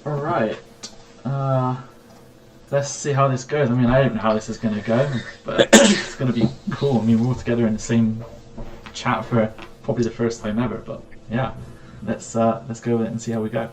All right. Let's see how this goes. I mean, I don't know how this is going to go, but it's going to be cool. I mean, we're all together in the same chat for probably the first time ever. But yeah, let's go with it and see how we go.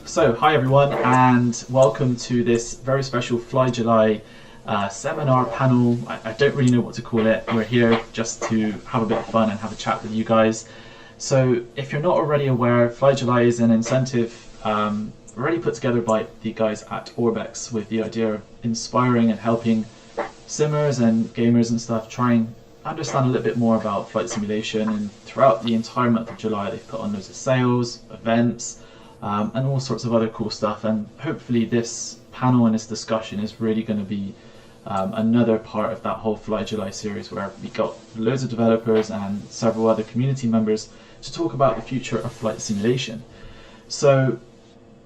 So, hi everyone, and welcome to this very special FlyJuly seminar panel. I don't really know what to call it. We're here just to have a bit of fun and have a chat with you guys. So, if you're not already aware, FlyJuly is an incentive already put together by the guys at Orbx with the idea of inspiring and helping simmers and gamers and stuff try and understand a little bit more about flight simulation. And throughout the entire month of July, they've put on loads of sales, events, and all sorts of other cool stuff, and hopefully this panel and this discussion is really going to be another part of that whole FlyJuly series, where we got loads of developers and several other community members to talk about the future of flight simulation. So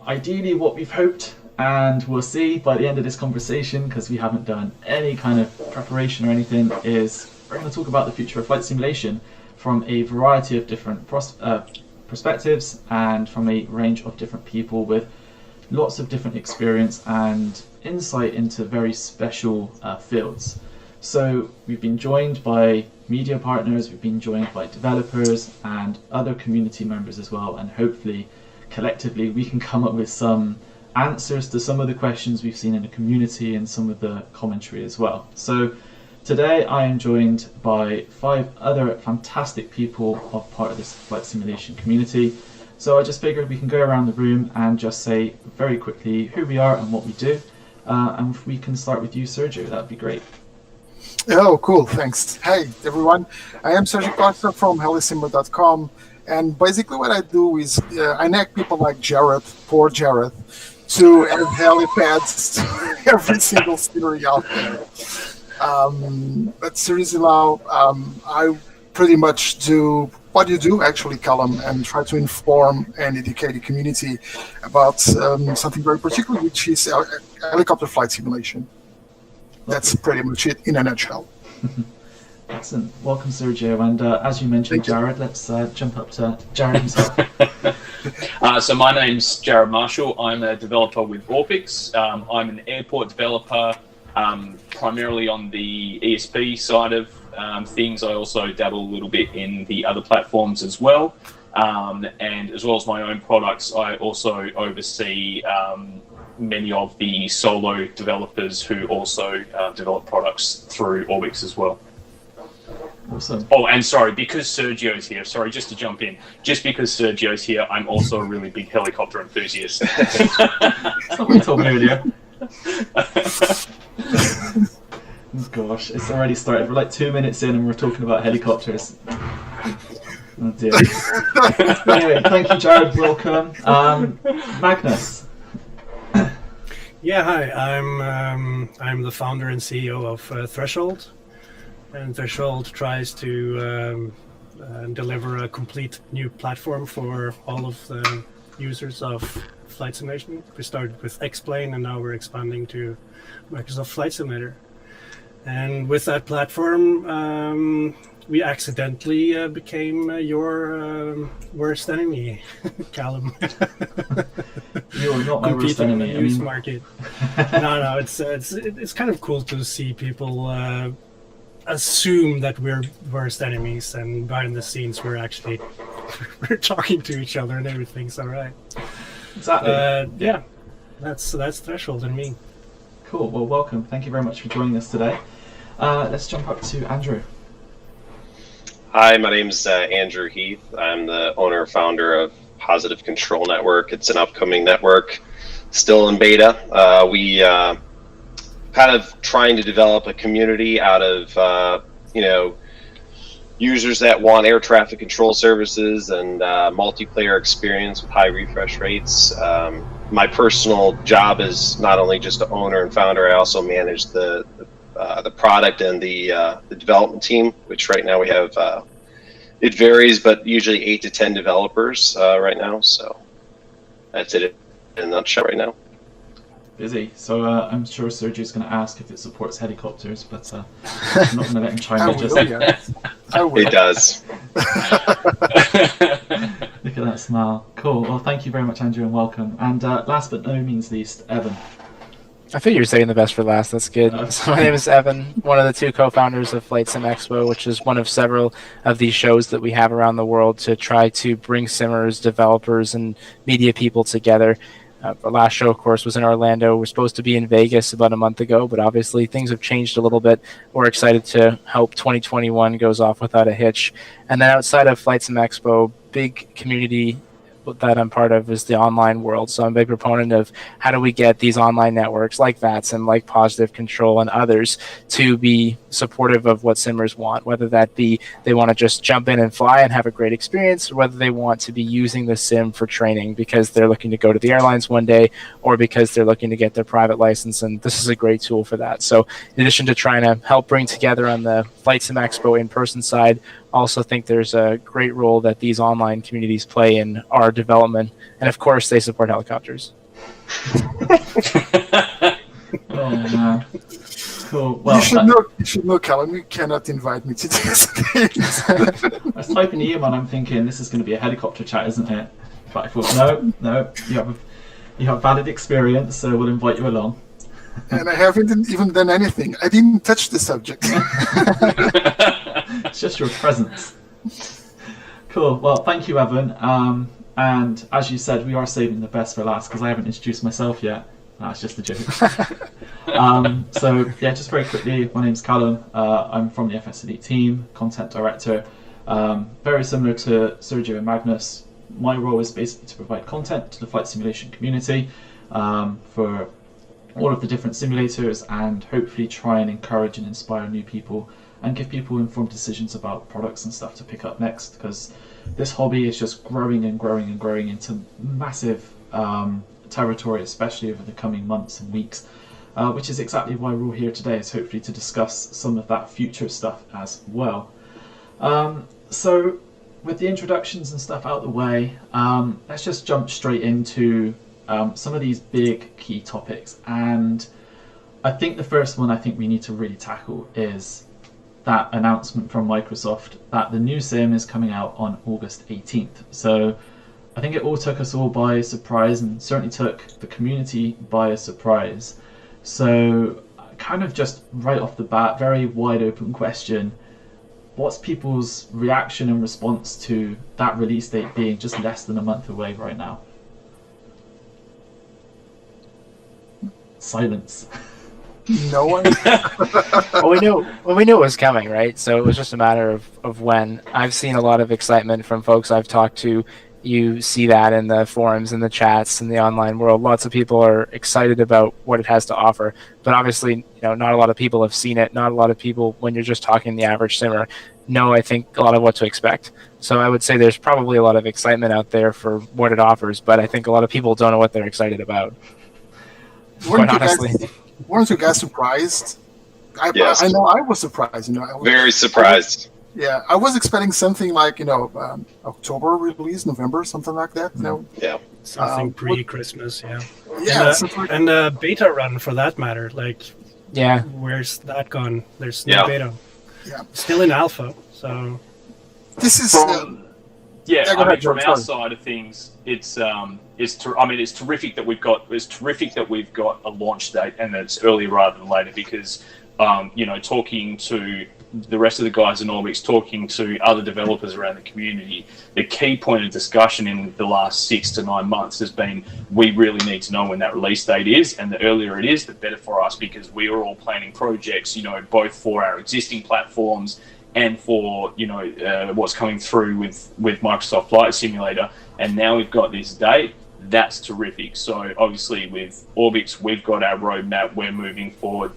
ideally what we've hoped, and we'll see by the end of this conversation because we haven't done any kind of preparation or anything, is we're going to talk about the future of flight simulation from a variety of different perspectives and from a range of different people with lots of different experience and insight into very special fields. So we've been joined by media partners, we've been joined by developers and other community members as well, and hopefully collectively we can come up with some answers to some of the questions we've seen in the community and some of the commentary as well. So today I am joined by 5 other fantastic people of part of this flight simulation community. So I just figured we can go around the room and just say very quickly who we are and what we do. And if we can start with you, Sérgio, that would be great. Oh, cool, thanks. Hey, everyone. I am Sérgio from HeliSimmer.com. And basically what I do is I nag people like Jarrad, poor Jarrad, to add helipads to every single scenery out there. But seriously now, I pretty much do what you do actually, Calum, and try to inform and educate the community about something very particular, which is helicopter flight simulation. That's pretty much it in a nutshell. Excellent. Welcome, Sérgio. And as you mentioned, Jarrad, let's jump up to Jarrad himself. So my name's Jarrad Marshall. I'm a developer with Orbx. I'm an airport developer, primarily on the ESP side of things. I also dabble a little bit in the other platforms as well. And as well as my own products, I also oversee many of the solo developers who also develop products through Orbx as well. Awesome. Oh, and sorry, because Sérgio's here, sorry, just to jump in, just because Sérgio's here, I'm also a really big helicopter enthusiast. That's not what we told me earlier. Gosh, it's already started. We're like 2 minutes in and we're talking about helicopters. Oh dear. Anyway, thank you, Jarrad. Welcome. Magnus. Yeah, hi. I'm the founder and CEO of Threshold, and Threshold tries to deliver a complete new platform for all of the users of flight simulation. We started with X-Plane, and now we're expanding to Microsoft Flight Simulator. And with that platform, we accidentally became your worst enemy, Calum. You're not my worst enemy. I mean, market. No, it's kind of cool to see people assume that we're worst enemies, and behind the scenes we're talking to each other and everything's all right. Exactly. Yeah, that's Threshold and me. Cool. Well, welcome. Thank you very much for joining us today. Let's jump up to Andrew. Hi, my name's Andrew Heath. I'm the owner and founder of Positive Control Network. It's an upcoming network, still in beta. We kind of trying to develop a community out of users that want air traffic control services and multiplayer experience with high refresh rates. my personal job is not only just the owner and founder, I also manage the product and the development team, which right now we have, it varies, but usually 8 to 10 developers right now. So that's it in a nutshell right now. Busy. So I'm sure Sérgio's going to ask if it supports helicopters, but I'm not going to let him chime in just yet. I will. It does. Look at that smile. Cool. Well, thank you very much, Andrew, and welcome. And last but no means least, Evan. I figured you were saving the best for last. That's good. So my name is Evan, one of the 2 co-founders of FlightSimExpo, which is one of several of these shows that we have around the world to try to bring simmers, developers, and media people together. The last show, of course, was in Orlando. We're supposed to be in Vegas about a month ago, but obviously things have changed a little bit. We're excited to hope 2021 goes off without a hitch. And then outside of FlightSimExpo, big community that I'm part of is the online world. So I'm a big proponent of how do we get these online networks like VATS and like Positive Control and others to be supportive of what simmers want, whether that be they want to just jump in and fly and have a great experience, or whether they want to be using the sim for training because they're looking to go to the airlines one day or because they're looking to get their private license. And this is a great tool for that. So in addition to trying to help bring together on the FlightSimExpo in-person side, also think there's a great role that these online communities play in our development, and of course they support helicopters. Oh man. Cool. Well, you should know, Calum, you cannot invite me to these things. I was typing the email and I'm thinking this is going to be a helicopter chat, isn't it? But I thought, no, you have valid experience, so we'll invite you along. And I haven't even done anything. I didn't touch the subject. It's just your presence. Cool. Well, thank you, Evan. And as you said, we are saving the best for last because I haven't introduced myself yet. That's just a joke. So yeah, just very quickly, my name's Calum. I'm from the FSElite team, content director. Very similar to Sérgio and Magnus. My role is basically to provide content to the flight simulation community for all of the different simulators, and hopefully try and encourage and inspire new people and give people informed decisions about products and stuff to pick up next, because this hobby is just growing and growing and growing into massive territory, especially over the coming months and weeks, which is exactly why we're all here today, is hopefully to discuss some of that future stuff as well. So with the introductions and stuff out the way, let's just jump straight into some of these big key topics. And I think the first one I think we need to really tackle is that announcement from Microsoft that the new sim is coming out on August 18th. So I think it all took us all by surprise, and certainly took the community by a surprise. So kind of just right off the bat, very wide open question. What's people's reaction and response to that release date being just less than a month away right now? Silence. No one. Well, we knew it was coming, right? So it was just a matter of when. I've seen a lot of excitement from folks I've talked to. You see that in the forums and the chats in the online world. Lots of people are excited about what it has to offer, but obviously, not a lot of people have seen it. Not a lot of people, when you're just talking the average simmer, know, I think, a lot of what to expect. So I would say there's probably a lot of excitement out there for what it offers, but I think a lot of people don't know what they're excited about. Weren't you guys surprised? Yes. I know I was surprised. Very surprised. Yeah, I was expecting something like October release, November, something like that. Yeah. Something pre-Christmas, yeah. Yeah, and a beta run for that matter. Yeah. Where's that gone? There's no Yeah. beta. Yeah. Still in alpha, so. This is. From George, our sorry. side of things, it's terrific that we've got. It's terrific that we've got a launch date and that it's earlier rather than later, because talking to the rest of the guys in Orbx, talking to other developers around the community, the key point of discussion in the last 6 to 9 months has been, we really need to know when that release date is, and the earlier it is, the better for us, because we are all planning projects, both for our existing platforms and for what's coming through with Microsoft Flight Simulator. And now we've got this date. That's terrific. So obviously with Orbx, we've got our roadmap. We're moving forward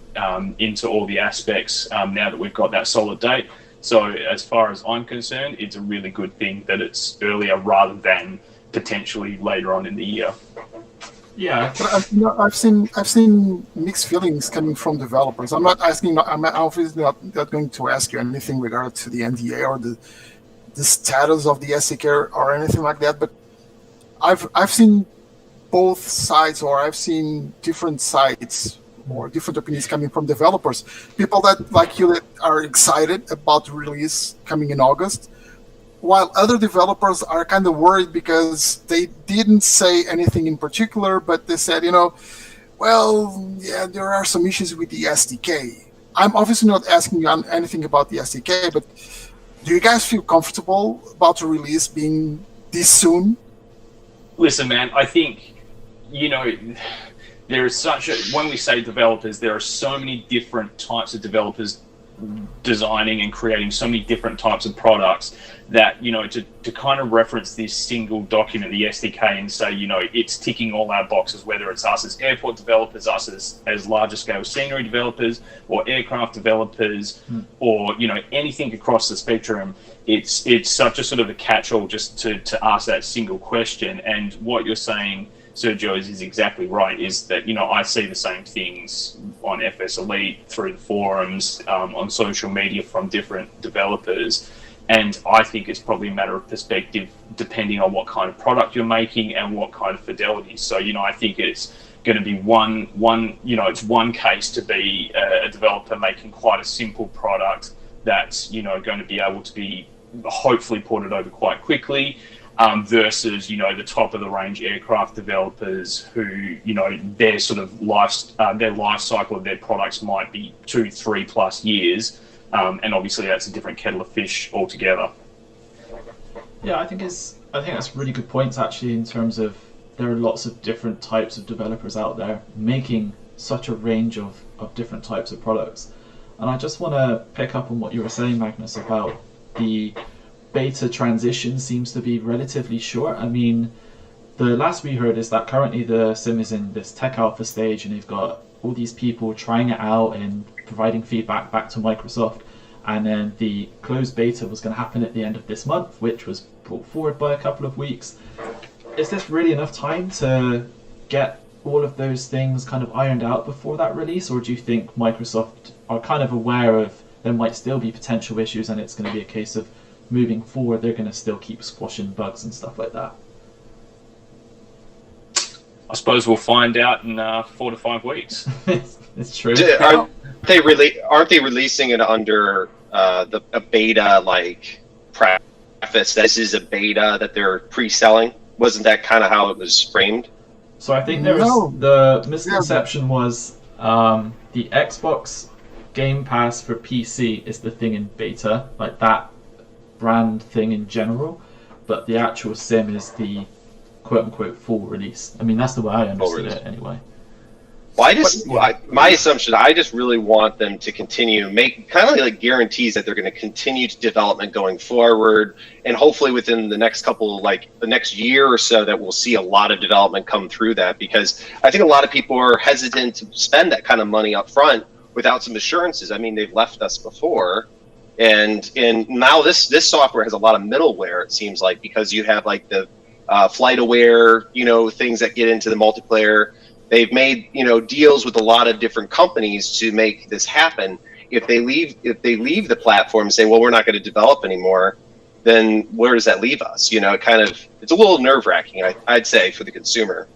into all the aspects now that we've got that solid date. So as far as I'm concerned, it's a really good thing that it's earlier rather than potentially later on in the year. Yeah. But I've seen mixed feelings coming from developers. I'm obviously not going to ask you anything regarding to the NDA or the status of the SDK or anything like that. But I've seen both sides, or I've seen different sides or different opinions coming from developers. People that, like you, that are excited about the release coming in August, while other developers are kind of worried because they didn't say anything in particular, but they said, well, yeah, there are some issues with the SDK. I'm obviously not asking you anything about the SDK, but do you guys feel comfortable about the release being this soon? Listen, man, I think, there is when we say developers, there are so many different types of developers designing and creating so many different types of products that, to kind of reference this single document, the SDK, and say, it's ticking all our boxes, whether it's us as airport developers, us as larger scale scenery developers, or aircraft developers, or, anything across the spectrum. It's such a sort of a catch-all just to ask that single question. And what you're saying, Sérgio, is exactly right, is that, I see the same things on FSElite, through the forums, on social media from different developers. And I think it's probably a matter of perspective, depending on what kind of product you're making and what kind of fidelity. So, I think it's going to be it's one case to be a developer making quite a simple product that's, going to be able to be hopefully ported over quite quickly. Versus, the top of the range aircraft developers who, their sort of life cycle of their products might be 2-3+ years. And obviously that's a different kettle of fish altogether. Yeah, I think that's really good points, actually, in terms of there are lots of different types of developers out there making such a range of different types of products. And I just want to pick up on what you were saying, Magnus, about the beta transition seems to be relatively short. I mean, the last we heard is that currently the sim is in this tech alpha stage, and they've got all these people trying it out and providing feedback back to Microsoft. And then the closed beta was going to happen at the end of this month, which was brought forward by a couple of weeks. Is this really enough time to get all of those things kind of ironed out before that release, or do you think Microsoft are kind of aware of there might still be potential issues and it's going to be a case of moving forward they're going to still keep squashing bugs and stuff like that? I suppose we'll find out in 4 to 5 weeks. It's true. Aren't they releasing it under a beta like preface? This is a beta that they're pre-selling. Wasn't that kind of how it was framed? So I think the misconception was the Xbox Game Pass for PC is the thing in beta, like that brand thing in general, but the actual sim is the quote-unquote full release. I mean, that's the way I understood it anyway. Well, my assumption, I just really want them to continue, make kind of like guarantees that they're going to continue to development going forward, and hopefully within the next the next year or so that we'll see a lot of development come through that, because I think a lot of people are hesitant to spend that kind of money up front without some assurances. I mean, they've left us before, and now this software has a lot of middleware, it seems like, because you have like the flight aware, things that get into the multiplayer. They've made, deals with a lot of different companies to make this happen. If they leave the platform and say, well, we're not going to develop anymore, then where does that leave us? It's a little nerve-wracking, I'd say, for the consumer.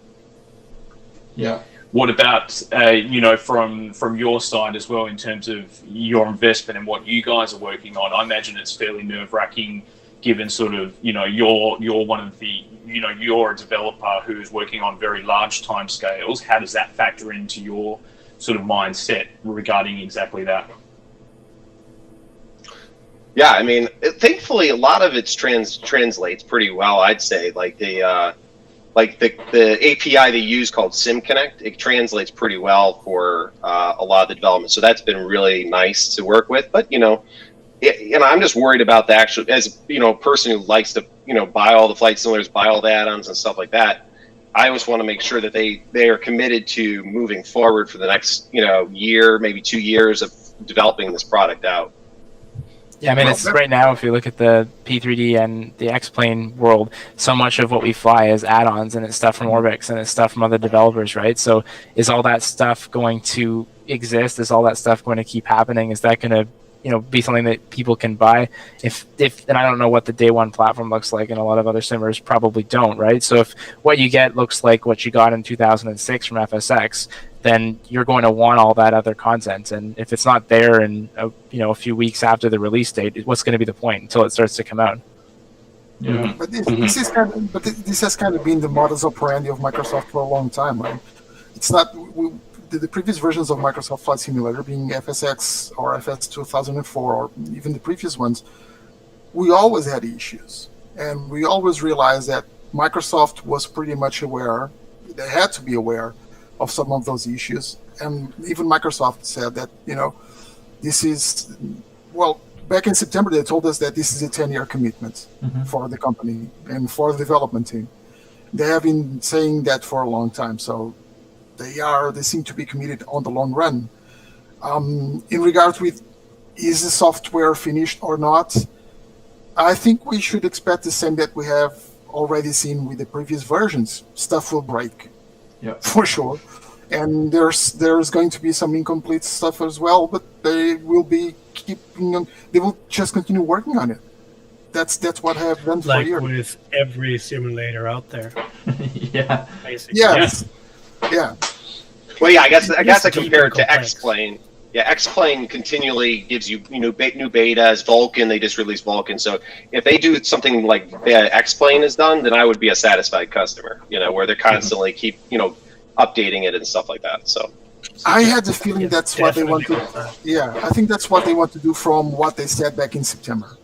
Yeah. What about, from your side as well, in terms of your investment and what you guys are working on? I imagine it's fairly nerve-wracking, given sort of, you're one of the, you're a developer who's working on very large time scales. How does that factor into your sort of mindset regarding exactly that? Yeah, I mean, thankfully, a lot of it translates pretty well, I'd say. Like the API they use called SimConnect, it translates pretty well for a lot of the development. So that's been really nice to work with. But, I'm just worried about the actual, as a person who likes to, buy all the flight simulators, buy all the add-ons and stuff like that. I always want to make sure that they are committed to moving forward for the next, year, maybe 2 years of developing this product out. Yeah, I mean, Well, it's right now, if you look at the P3D and the X-Plane world, so much of what we fly is add-ons, and it's stuff from Orbx, and it's stuff from other developers, right? So is all that stuff going to exist? Is all that stuff going to keep happening? Is that going to, be something that people can buy? If and I don't know what the day one platform looks like, and a lot of other simmers probably don't, right? So if what you get looks like what you got in 2006 from FSX, then you're going to want all that other content. And if it's not there in a few weeks after the release date, what's going to be the point until it starts to come out? Yeah. But this has kind of been the modus operandi of Microsoft for a long time, right? It's not the previous versions of Microsoft Flight Simulator, being FSX or FS 2004, or even the previous ones, we always had issues, and we always realized that Microsoft was pretty much aware. They had to be aware of some of those issues, and even Microsoft said that this is back in September they told us that this is a 10-year commitment for the company and for the development team. They have been saying that for a long time, so they seem to be committed on the long run. In regards with is the software finished or not, I think we should expect the same that we have already seen with the previous versions. Stuff will break. Yeah, for sure, and there's going to be some incomplete stuff as well, but they will be they will just continue working on it. That's what I have done for years. Like with every simulator out there. Yeah. Basically. Yes. Yeah. Well, yeah, I guess I deep compare and it to complex. X-Plane. Yeah, X-Plane continually gives you new betas. Vulcan, they just released Vulcan. So if they do something like X-Plane is done, then I would be a satisfied customer. Where they're constantly keep updating it and stuff like that. So I had the feeling that's what they want to. Definitely. Yeah, I think that's what they want to do from what they said back in September.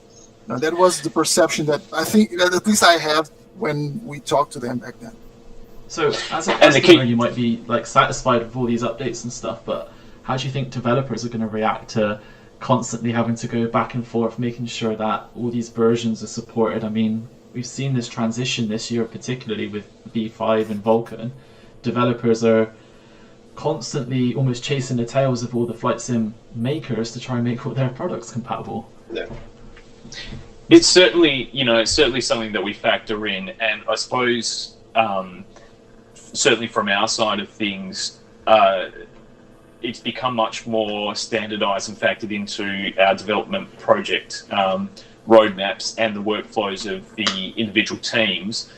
Now, that was the perception that I think that at least I have when we talked to them back then. So as a customer, you might be satisfied with all these updates and stuff, but how do you think developers are going to react to constantly having to go back and forth, making sure that all these versions are supported? I mean, we've seen this transition this year, particularly with V5 and Vulcan. Developers are constantly almost chasing the tails of all the flight sim makers to try and make all their products compatible. yeah. It's certainly, something that we factor in, and I suppose certainly from our side of things, it's become much more standardized and factored into our development project roadmaps and the workflows of the individual teams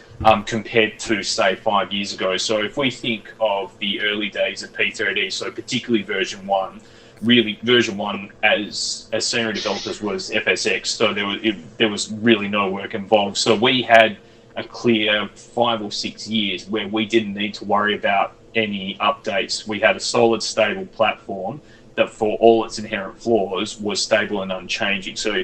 compared to, say, 5 years ago. So if we think of the early days of P3D, so particularly version 1, really version 1 as senior developers was FSX, so there was really no work involved. So we had a clear 5 or 6 years where we didn't need to worry about any updates. We had a solid, stable platform that, for all its inherent flaws, was stable and unchanging. So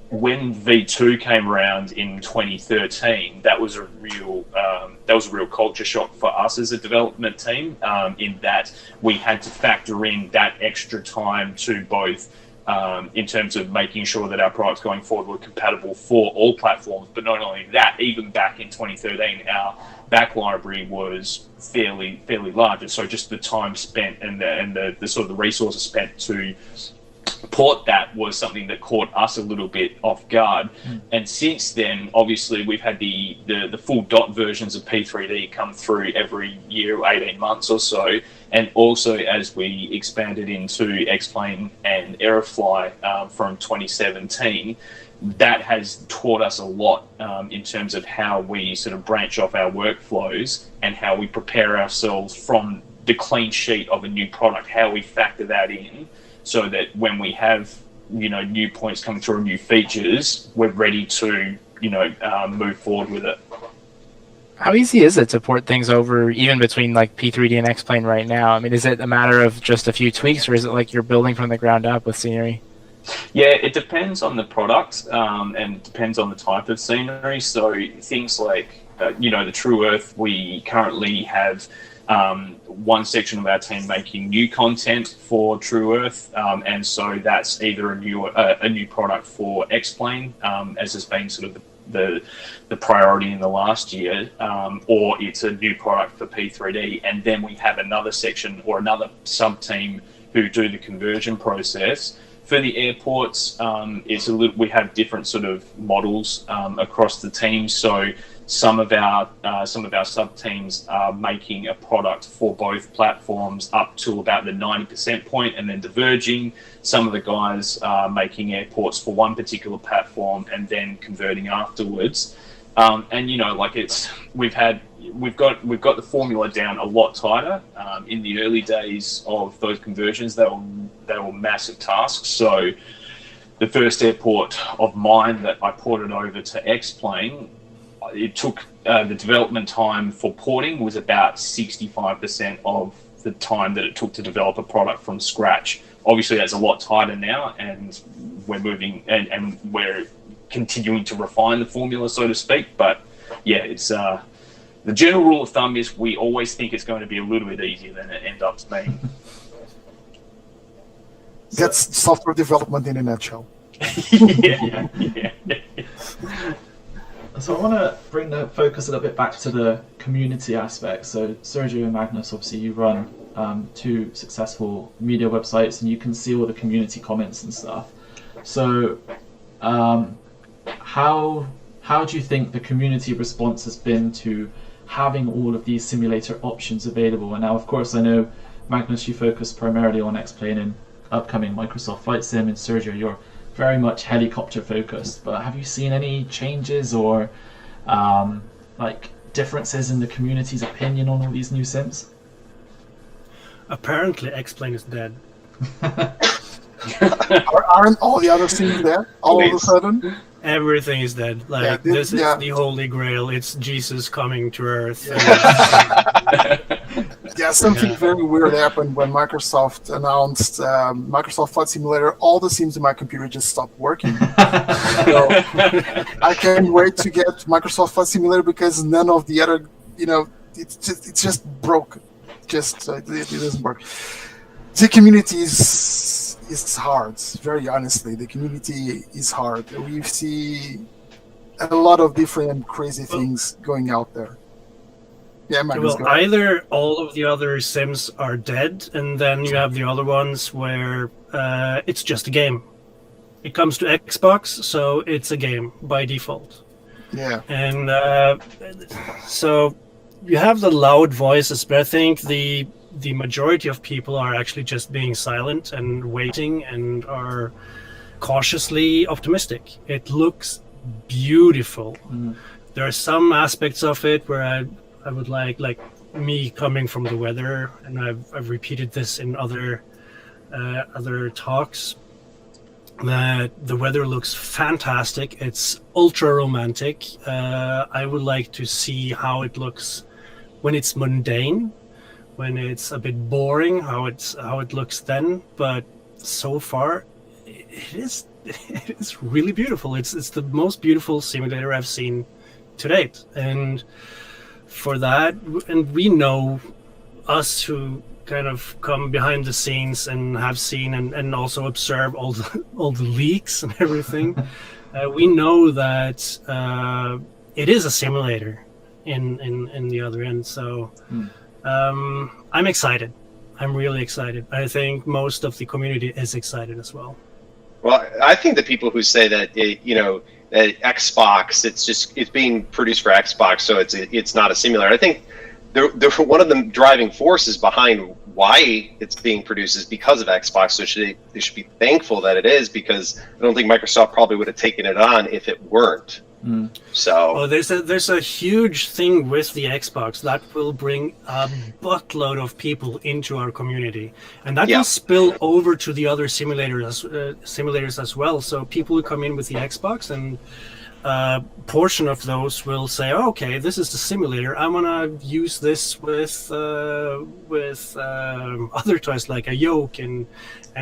when V2 came around in 2013, that was a real culture shock for us as a development team, in that we had to factor in that extra time to both in terms of making sure that our products going forward were compatible for all platforms. But not only that, even back in 2013, our back library was fairly large. So just the time spent and the sort of the resources spent to port that was something that caught us a little bit off guard. And since then, obviously, we've had the full dot versions of P3D come through every year, 18 months or so. And also, as we expanded into X-Plane and Aerofly from 2017, that has taught us a lot in terms of how we sort of branch off our workflows and how we prepare ourselves from the clean sheet of a new product, how we factor that in, so that when we have, new points coming through, new features, we're ready to, move forward with it. How easy is it to port things over, even between like P3D and X-Plane right now? I mean, is it a matter of just a few tweaks, or is it like you're building from the ground up with scenery? Yeah, it depends on the product, and it depends on the type of scenery. So things like, the True Earth, we currently have one section of our team making new content for True Earth, and so that's either a new product for X-Plane, as has been sort of the priority in the last year, or it's a new product for P3D. And then we have another section or another sub team who do the conversion process For the airports, it's a little. We have different sort of models across the team. So some of our sub teams are making a product for both platforms up to about the 90% point, and then diverging. Some of the guys are making airports for one particular platform and then converting afterwards. And you know, like we've got the formula down a lot tighter. In the early days of those conversions, they were massive tasks. So the first airport of mine that I ported over to X-Plane, it took the development time for porting was about 65% of the time that it took to develop a product from scratch. Obviously, that's a lot tighter now, and we're moving and we're continuing to refine the formula, so to speak. But yeah, it's the general rule of thumb is we always think it's going to be a little bit easier than it ends up being. That's software development in a nutshell. yeah. So I want to bring the focus a little bit back to the community aspect. So Sérgio and Magnus, obviously you run 2 successful media websites, and you can see all the community comments and stuff. So how do you think the community response has been to having all of these simulator options available? And now, of course, I know, Magnus, you focus primarily on X-Plane and upcoming Microsoft Flight Sim, and Sérgio, you're very much helicopter focused. But have you seen any changes or like differences in the community's opinion on all these new sims? Apparently, X-Plane is dead. Aren't all the other things there all of a sudden? Everything is dead. Like this is the Holy Grail. It's Jesus coming to Earth. Yeah, something very weird happened when Microsoft announced Microsoft Flight Simulator. All the sims in my computer just stopped working. So I can't wait to get Microsoft Flight Simulator because none of the other, it's just broke. It doesn't work. The community is hard. Very honestly, the community is hard. We see a lot of different crazy things going out there. Yeah, Magnus, well, either all of the other sims are dead, and then you have the other ones where it's just a game. It comes to Xbox, so it's a game by default. Yeah. And so you have the loud voices, but I think the majority of people are actually just being silent and waiting and are cautiously optimistic. It looks beautiful. There are some aspects of it where I would like me coming from the weather, and I've repeated this in other talks, that the weather looks fantastic. It's ultra romantic. I would like to see how it looks when it's mundane, when it's a bit boring, how it looks then. But so far, it is really beautiful. It's the most beautiful simulator I've seen to date, and for that, and we know, us who kind of come behind the scenes and have seen and also observe all the leaks and everything, we know that it is a simulator in the other end. So I'm excited. I'm really excited. I think most of the community is excited as well. Well, I think the people who say that that Xbox, it's being produced for Xbox, so it's not a simulator. I think one of the driving forces behind why it's being produced is because of Xbox. So they should be thankful that it is, because I don't think Microsoft probably would have taken it on if it weren't. So there's a huge thing with the Xbox that will bring a buttload of people into our community, and that will spill over to the other simulators as well. So people who come in with the Xbox, and portion of those will say, oh, okay, this is the simulator, I want to use this with other toys like a yoke and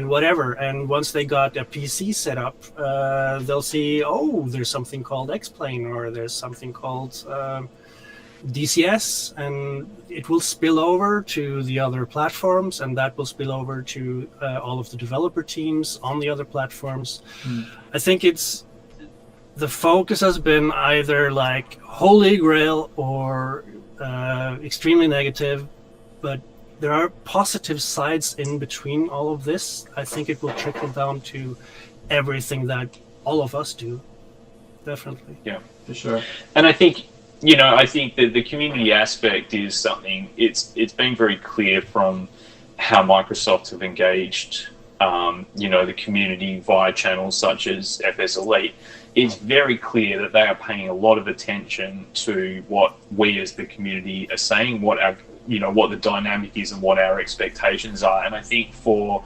whatever. And once they got a PC set up, they'll see, oh, there's something called X-Plane, or there's something called DCS, and it will spill over to the other platforms, and that will spill over to all of the developer teams on the other platforms. I think the focus has been either like Holy Grail or extremely negative, but there are positive sides in between all of this. I think it will trickle down to everything that all of us do. Definitely. Yeah, For sure. and I think that the community aspect is something. It's been very clear from how Microsoft have engaged, the community via channels such as FSElite. It's very clear that they are paying a lot of attention to what we as the community are saying, what the dynamic is and what our expectations are. And I think for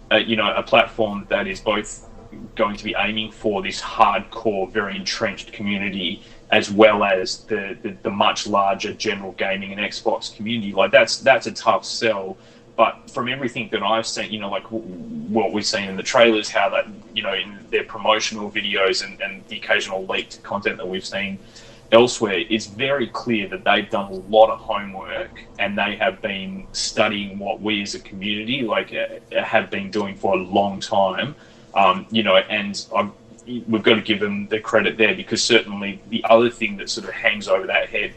a platform that is both going to be aiming for this hardcore, very entrenched community, as well as the much larger general gaming and Xbox community, like that's a tough sell. But from everything that I've seen, like what we've seen in the trailers, how that, in their promotional videos and the occasional leaked content that we've seen elsewhere, it's very clear that they've done a lot of homework and they have been studying what we as a community have been doing for a long time. And we've got to give them the credit there, because certainly the other thing that sort of hangs over that head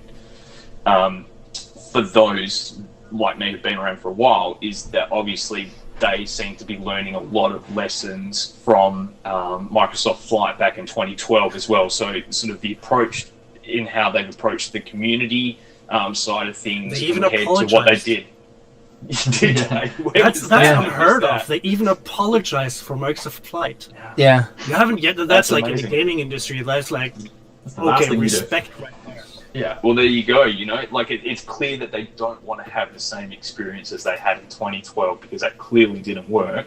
for those like me who've been around for a while is that obviously they seem to be learning a lot of lessons from Microsoft Flight back in 2012 as well. So sort of the approach in how they've approached the community side of things compared to what they did. Did they? That's unheard of. They even apologize for Microsoft Flight. Yeah. You haven't yet. That's like amazing. in the gaming industry. That's like, That's the last okay, thing you do. respect right there. Yeah. Well, there you go. It's clear that they don't want to have the same experience as they had in 2012, because that clearly didn't work.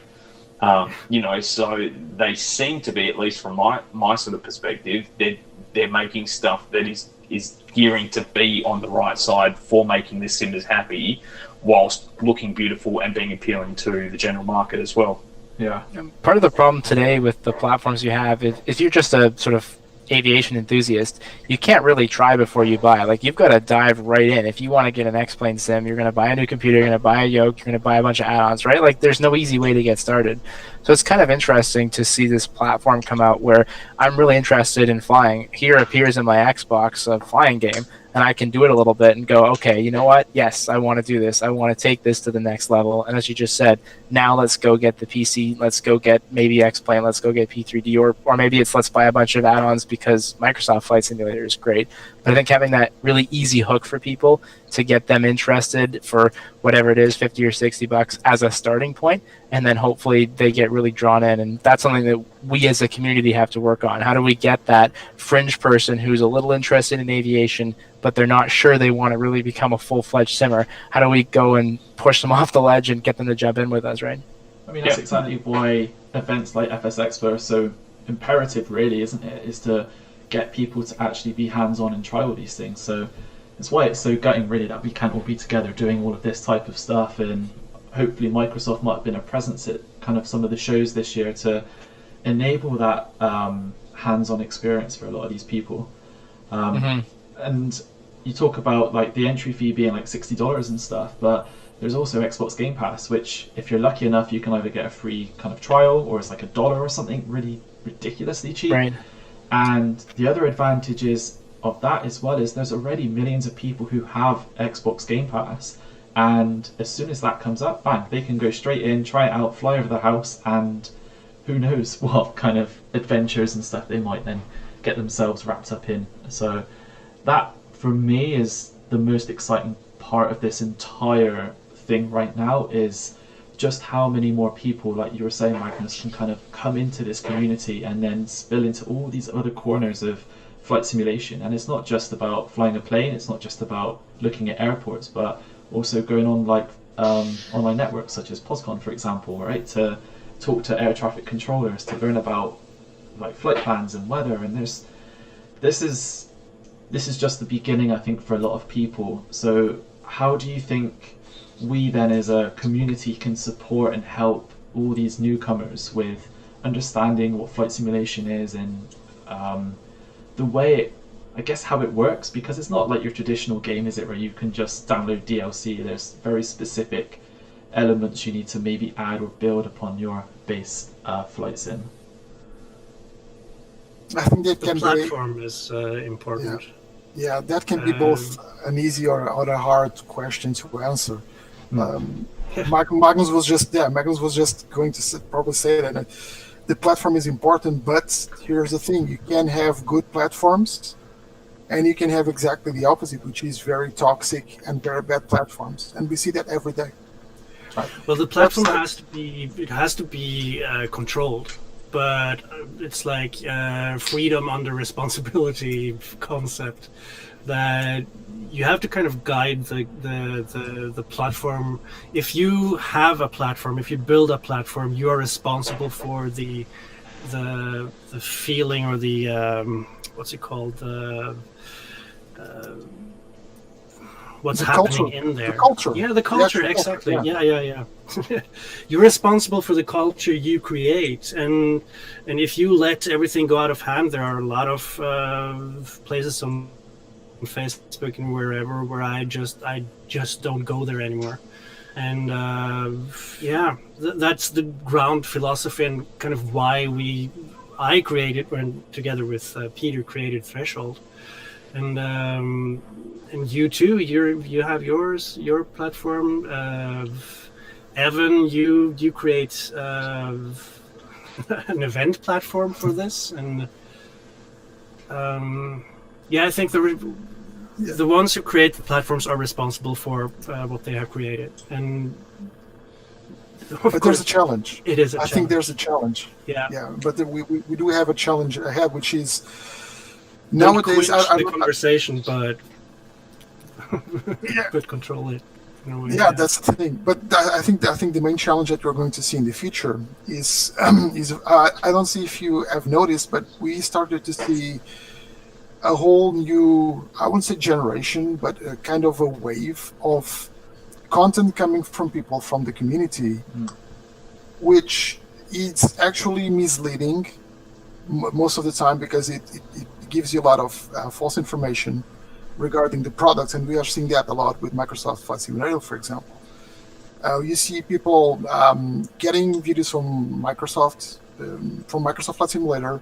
So they seem to be, at least from my sort of perspective, they're making stuff that is gearing to be on the right side for making the simmers happy, whilst looking beautiful and being appealing to the general market as well. Yeah. Part of the problem today with the platforms you have is if you're just a sort of aviation enthusiast, you can't really try before you buy. Like, you've got to dive right in. If you want to get an X-Plane sim, you're going to buy a new computer, you're going to buy a yoke, you're going to buy a bunch of add-ons, right? Like, there's no easy way to get started. So it's kind of interesting to see this platform come out where I'm really interested in flying. Here appears in my Xbox a flying game, and I can do it a little bit and go, okay, you know what? Yes, I want to do this. I want to take this to the next level. And as you just said, now let's go get the PC. Let's go get maybe X-Plane. Let's go get P3D. Or maybe it's let's buy a bunch of add-ons because Microsoft Flight Simulator is great. But I think having that really easy hook for people to get them interested for whatever it is, 50 or 60 bucks as a starting point, and then hopefully they get really drawn in. And that's something that we as a community have to work on. How do we get that fringe person who's a little interested in aviation, but they're not sure they want to really become a full-fledged simmer? How do we go and push them off the ledge and get them to jump in with us, right? I mean, that's exactly why events like FSExpo are so imperative, really, isn't it? Is to get people to actually be hands-on and try all these things. So it's why it's so gutting, really, that we can't all be together doing all of this type of stuff. And hopefully Microsoft might have been a presence at kind of some of the shows this year to enable that hands-on experience for a lot of these people. And you talk about like the entry fee being like $60 and stuff, but there's also Xbox Game Pass, which if you're lucky enough, you can either get a free kind of trial, or it's like $1 or something really ridiculously cheap. Right. And the other advantages of that as well is there's already millions of people who have Xbox Game Pass, and as soon as that comes up, bang, they can go straight in, try it out, fly over the house, and who knows what kind of adventures and stuff they might then get themselves wrapped up in. So that, for me, is the most exciting part of this entire thing right now, is just how many more people, like you were saying, Magnus, can kind of come into this community and then spill into all these other corners of flight simulation. And it's not just about flying a plane, it's not just about looking at airports, but also going on like online networks such as POSCON, for example, right, to talk to air traffic controllers, to learn about like flight plans and weather. And this is just the beginning, I think, for a lot of people. So how do you think we then as a community can support and help all these newcomers with understanding what flight simulation is and the way I guess how it works? Because it's not like your traditional game, is it, where you can just download DLC. There's very specific elements you need to maybe add or build upon your base flight sim. I think that The can be. platform is important. Yeah, that can be both an easy or a hard question to answer. Magnus was just going to probably say that the platform is important, but here's the thing: you can have good platforms, and you can have exactly the opposite, which is very toxic and very bad platforms, and we see that every day. Well, the platform has to be controlled, but it's like freedom under responsibility concept, that you have to kind of guide the platform. If you have a platform, if you build a platform, you are responsible for the feeling, or the what's it called, what's happening in there. The culture. Yeah, the culture, exactly. Yeah. You're responsible for the culture you create, and if you let everything go out of hand, there are a lot of places on Facebook and wherever where I just don't go there anymore. And that's the ground philosophy, and kind of why I created, when together with Peter, created Threshold. And you too, you have your platform. Evan, you create an event platform for this, and I think the ones who create the platforms are responsible for what they have created. And but there's a challenge. It is. I think there's a challenge. Yeah. But we do have a challenge ahead, which is Don't nowadays. The conversation, but but control it. Yeah, that's the thing. But I think the main challenge that we're going to see in the future is I don't see if you have noticed, but we started to see a whole new, I wouldn't say generation, but a kind of a wave of content coming from people from the community, which is actually misleading most of the time, because it gives you a lot of false information regarding the products, and we are seeing that a lot with Microsoft Flight Simulator, for example. You see people getting videos from Microsoft Flight Simulator,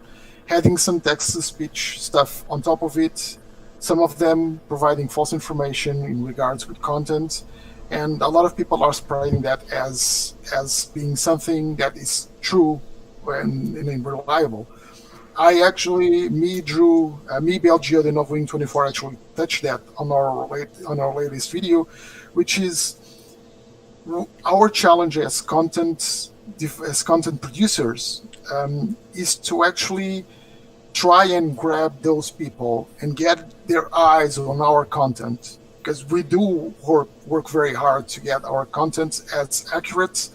adding some text-to-speech stuff on top of it, some of them providing false information in regards with content, and a lot of people are spreading that as being something that is true and reliable. I actually, Belgio, the Novo Wing 24, actually touched that on our latest video, which is our challenge as content producers, is to actually try and grab those people and get their eyes on our content, because we do work very hard to get our content as accurate,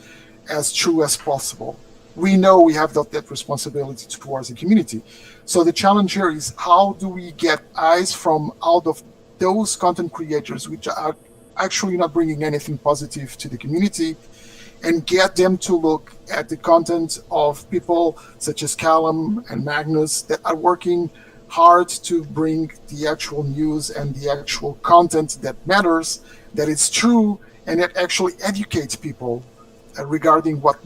as true as possible. We know we have that responsibility towards the community. So the challenge here is, how do we get eyes from out of those content creators which are actually not bringing anything positive to the community, and get them to look at the content of people such as Calum and Magnus that are working hard to bring the actual news and the actual content that matters, that is true, and that actually educates people regarding what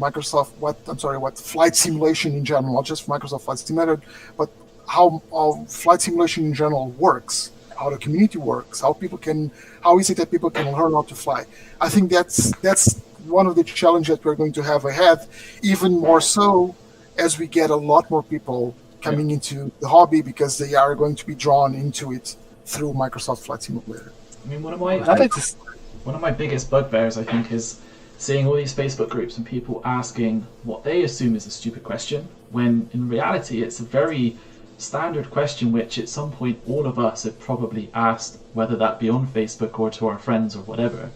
flight simulation in general, not just Microsoft Flight Simulator, but how flight simulation in general works, how the community works, how is it that people can learn how to fly. I think that's one of the challenges that we're going to have ahead, even more so as we get a lot more people coming into the hobby, because they are going to be drawn into it through Microsoft Flight Simulator. I mean, one of my biggest bugbears, I think, is seeing all these Facebook groups and people asking what they assume is a stupid question, when in reality it's a very standard question which at some point all of us have probably asked, whether that be on Facebook or to our friends or whatever.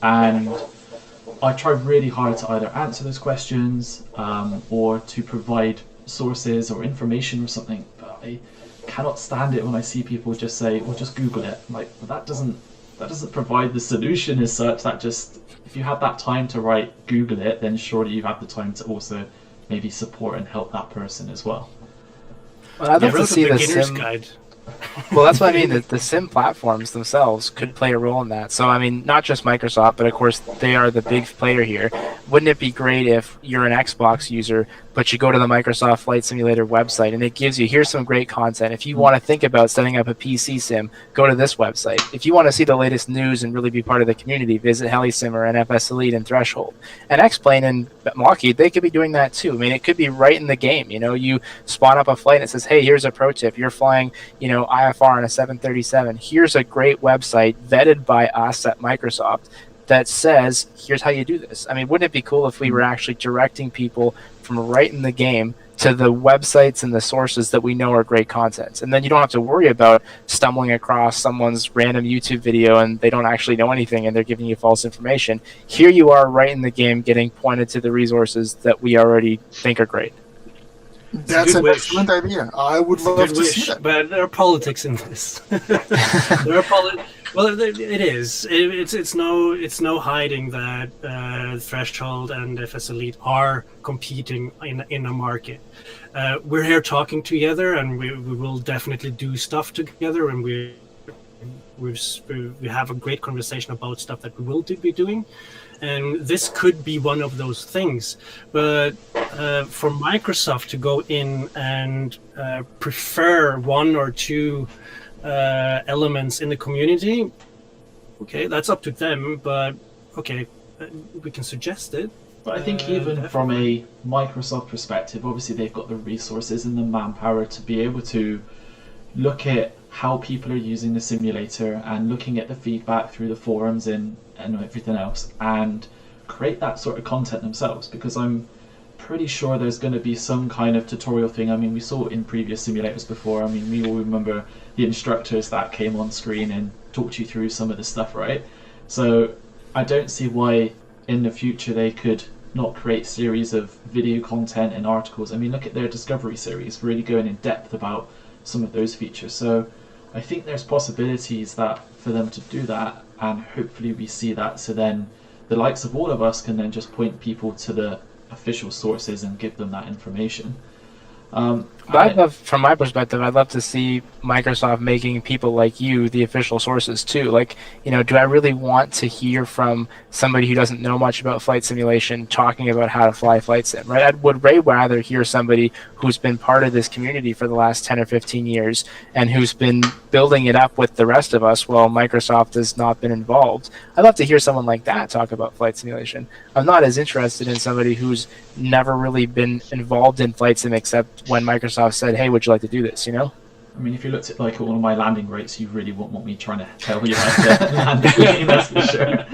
And I try really hard to either answer those questions or to provide sources or information or something, but I cannot stand it when I see people just say, well, just Google it. Like, that doesn't provide the solution as such. That just, if you have that time to write Google it, then surely you have the time to also maybe support and help that person as well. Well, I'd love to see the beginner's guide. Well, that's what I mean. The sim platforms themselves could play a role in that. So, I mean, not just Microsoft, but of course they are the big player here. Wouldn't it be great if you're an Xbox user, but you go to the Microsoft Flight Simulator website and it gives you, here's some great content. If you want to think about setting up a PC sim, go to this website. If you want to see the latest news and really be part of the community, visit HeliSimmer and FSElite and Threshold. And X-Plane and Lockheed, they could be doing that too. I mean, it could be right in the game. You know, you spawn up a flight and it says, hey, here's a pro tip. You're flying, you know, IFR on a 737. Here's a great website vetted by us at Microsoft that says, here's how you do this. I mean, wouldn't it be cool if we were actually directing people from right in the game to the websites and the sources that we know are great content? And then you don't have to worry about stumbling across someone's random YouTube video and they don't actually know anything and they're giving you false information. Here you are right in the game getting pointed to the resources that we already think are great. That's an excellent idea. I would love to see that. But there are politics in this. There are Well, it is. It's no hiding that Threshold and FSElite are competing in a market. We're here talking together, and we will definitely do stuff together, and we have a great conversation about stuff that we will be doing. And this could be one of those things. But for Microsoft to go in and prefer one or two elements in the community, okay, that's up to them. But okay, we can suggest it. But I think even from a Microsoft perspective, obviously they've got the resources and the manpower to be able to look at how people are using the simulator and looking at the feedback through the forums and everything else, and create that sort of content themselves, because I'm pretty sure there's going to be some kind of tutorial thing. I mean, we saw it in previous simulators before. I mean, we all remember the instructors that came on screen and talked you through some of the stuff, right? So I don't see why in the future they could not create series of video content and articles. I mean, look at their Discovery series, really going in depth about some of those features. So I think there's possibilities that for them to do that, and hopefully we see that, so then the likes of all of us can then just point people to the official sources and give them that information. From my perspective, I'd love to see Microsoft making people like you the official sources too. Like, you know, do I really want to hear from somebody who doesn't know much about flight simulation talking about how to fly flight sim, right? I would way rather hear somebody who's been part of this community for the last 10 or 15 years and who's been building it up with the rest of us while Microsoft has not been involved. I'd love to hear someone like that talk about flight simulation. I'm not as interested in somebody who's never really been involved in flight sim except when Microsoft said, hey, would you like to do this, you know? I mean, if you looked at like all of my landing rates, you really won't want me trying to tell you how to land a plane, that's for sure.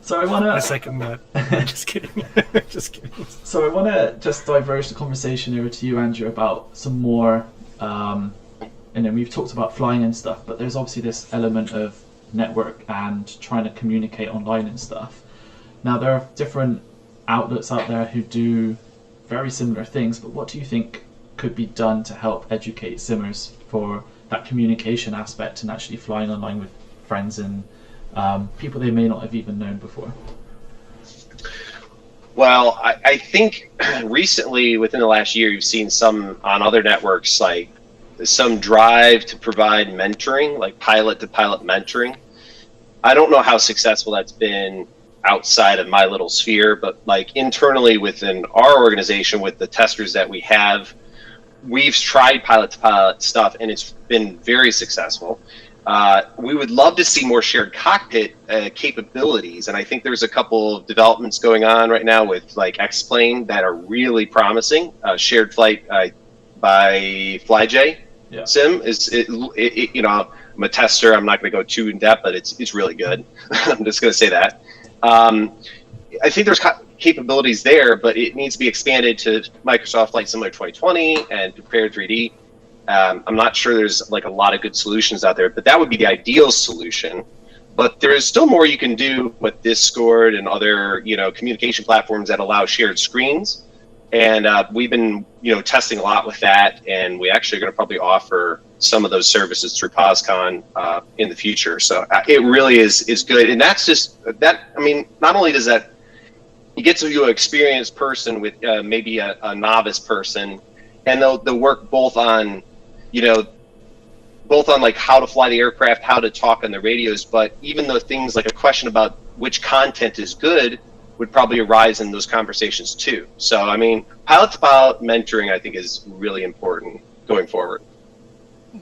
So I want to... I second that. Just kidding. Just kidding. So I want to just diverge the conversation over to you, Andrew, about some more... and then we've talked about flying and stuff, but there's obviously this element of network and trying to communicate online and stuff. Now, there are different outlets out there who do very similar things, but what do you think could be done to help educate simmers for that communication aspect and actually flying online with friends and people they may not have even known before? Well, I think recently, within the last year, you've seen some on other networks, like some drive to provide mentoring, like pilot-to-pilot mentoring. I don't know how successful that's been outside of my little sphere, but like internally within our organization with the testers that we have, we've tried pilot-to-pilot stuff and it's been very successful. We would love to see more shared cockpit capabilities, and I think there's a couple of developments going on right now with like X-Plane that are really promising. Shared flight by FlyJuly sim you know, I'm a tester. I'm not going to go too in depth, but it's really good. I'm just going to say that. I think there's capabilities there, but it needs to be expanded to Microsoft Flight Simulator 2020 and Prepared 3D. I'm not sure there's like a lot of good solutions out there, but that would be the ideal solution. But there is still more you can do with Discord and other, you know, communication platforms that allow shared screens. And we've been, you know, testing a lot with that, and we actually are going to probably offer some of those services through POSCON in the future. So it really is good, and that's just that. I mean, not only does that, you get to view an experienced person with maybe a novice person, and they'll work both on, you know, both on like how to fly the aircraft, how to talk on the radios, but even though things like a question about which content is good would probably arise in those conversations too. So, I mean, pilot to pilot mentoring, I think, is really important going forward.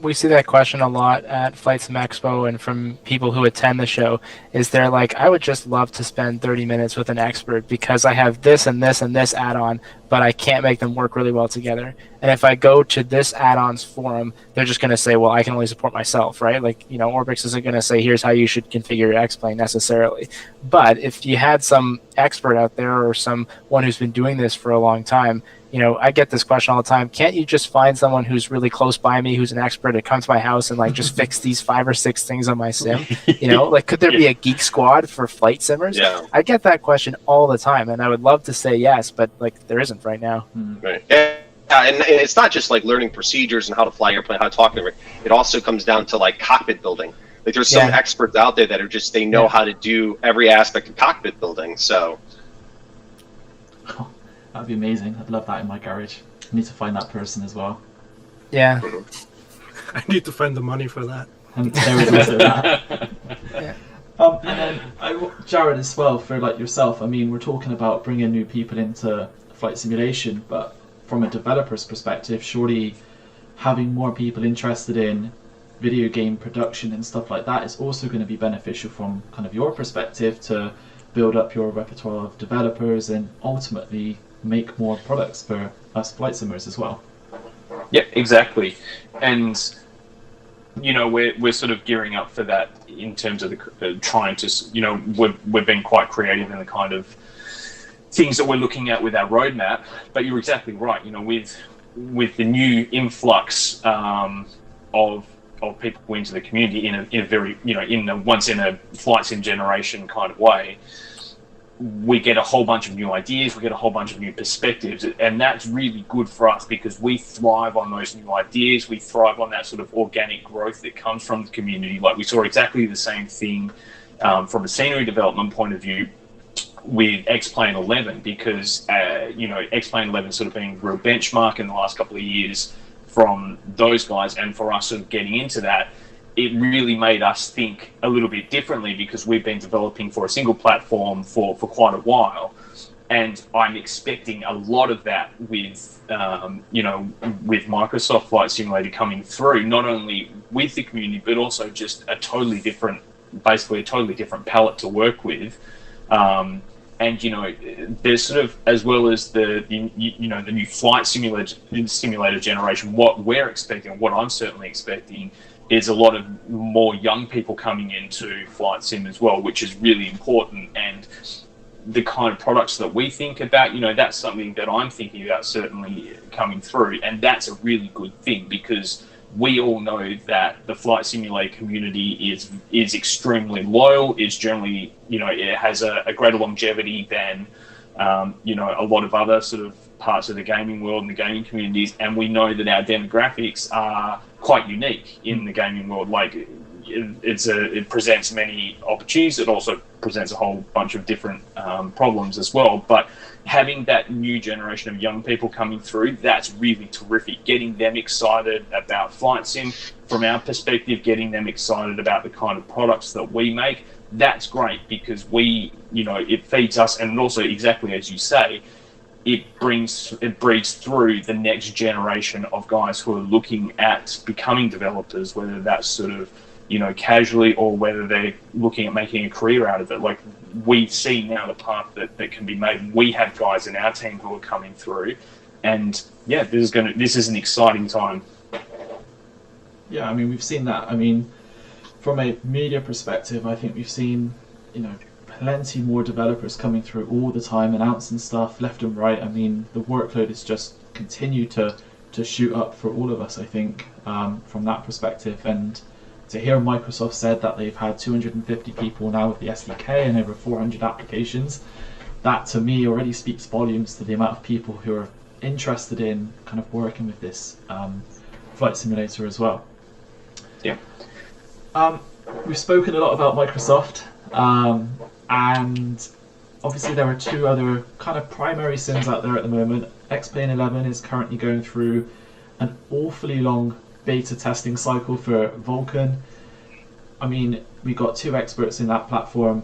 We see that question a lot at FlightSimExpo and from people who attend the show. Is they're like, I would just love to spend 30 minutes with an expert because I have this and this and this add-on, but I can't make them work really well together. And if I go to this add-ons forum, they're just going to say, well, I can only support myself, right? Like, you know, Orbx isn't going to say, here's how you should configure your X-plane necessarily. But if you had some expert out there or someone who's been doing this for a long time, you know, I get this question all the time. Can't you just find someone who's really close by me, who's an expert, to come to my house and like just fix these 5 or 6 things on my sim? You know, like, could there be a geek squad for flight simmers? Yeah. I get that question all the time, and I would love to say yes, but like there isn't right now. Right. Yeah, and it's not just like learning procedures and how to fly an airplane, how to talk to it. It also comes down to like cockpit building. Like there's some experts out there that are just, they know how to do every aspect of cockpit building. So that'd be amazing. I'd love that in my garage. I need to find that person as well. Yeah. I need to find the money for that. And there was also that. Yeah. And then Jarrad as well, for like yourself. I mean, we're talking about bringing new people into flight simulation, but from a developer's perspective, surely having more people interested in video game production and stuff like that is also going to be beneficial from kind of your perspective to build up your repertoire of developers and ultimately make more products for us flight simmers as well. Yeah, exactly. And you know, we're sort of gearing up for that in terms of the trying to, you know, we've been quite creative in the kind of things that we're looking at with our roadmap. But you're exactly right. You know, with the new influx of people into the community in a very, you know, in a once in a flight sim generation kind of way, we get a whole bunch of new ideas, we get a whole bunch of new perspectives, and that's really good for us because we thrive on those new ideas, we thrive on that sort of organic growth that comes from the community. Like we saw exactly the same thing from a scenery development point of view with X-Plane 11 because, you know, X-Plane 11 sort of being a real benchmark in the last couple of years from those guys, and for us sort of getting into that, it really made us think a little bit differently because we've been developing for a single platform for quite a while. And I'm expecting a lot of that with, you know, with Microsoft Flight Simulator coming through, not only with the community, but also just a totally different, basically a totally different palette to work with. And, you know, there's sort of, as well as the you know, the new flight simulator generation, what we're expecting, what I'm certainly expecting, is a lot of more young people coming into flight sim as well, which is really important. And the kind of products that we think about, you know, that's something that I'm thinking about certainly coming through. And that's a really good thing because we all know that the flight simulator community is extremely loyal, is generally, you know, it has a greater longevity than, you know, a lot of other sort of parts of the gaming world and the gaming communities. And we know that our demographics are quite unique in the gaming world. Like it presents many opportunities. It also presents a whole bunch of different problems as well. But having that new generation of young people coming through, that's really terrific. Getting them excited about flight sim, from our perspective, getting them excited about the kind of products that we make, that's great because we, you know, it feeds us, and also exactly as you say, it breeds through the next generation of guys who are looking at becoming developers, whether that's sort of, you know, casually or whether they're looking at making a career out of it. Like we see now the path that can be made. We have guys in our team who are coming through, and yeah, this is an exciting time. Yeah, I mean, we've seen that. I mean, from a media perspective, I think we've seen, you know, plenty more developers coming through all the time, announcing stuff left and right. I mean, the workload has just continued to shoot up for all of us, I think, from that perspective. And to hear Microsoft said that they've had 250 people now with the SDK and over 400 applications, that to me already speaks volumes to the amount of people who are interested in kind of working with this flight simulator as well. Yeah. We've spoken a lot about Microsoft, and obviously there are two other kind of primary sims out there at the moment. X-Plane 11 is currently going through an awfully long beta testing cycle for Vulkan. I mean, we got two experts in that platform,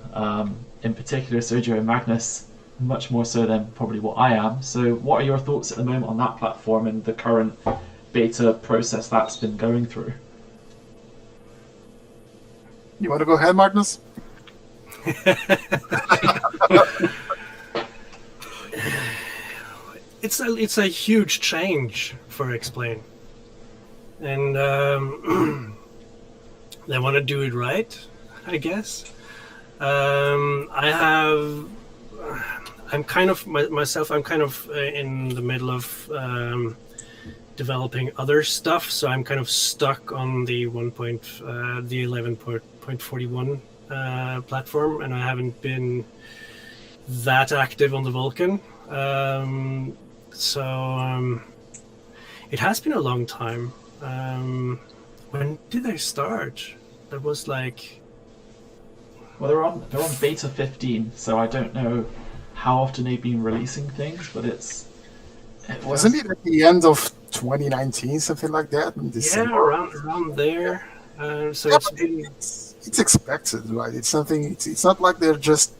in particular Sérgio and Magnus, much more so than probably what I am. So what are your thoughts at the moment on that platform and the current beta process that's been going through? You want to go ahead, Magnus? It's a huge change for Explain, and they want to do it right, I guess. I'm kind of myself. I'm kind of in the middle of developing other stuff, so I'm kind of stuck on the 11.41 platform, and I haven't been that active on the Vulkan. So it has been a long time. When did they start? That was like... Well, they're on beta 15, so I don't know how often they've been releasing things, but wasn't it at the end of 2019, something like that? Yeah, around there. So yeah, it's been... it's expected, right? It's something. It's not like they're just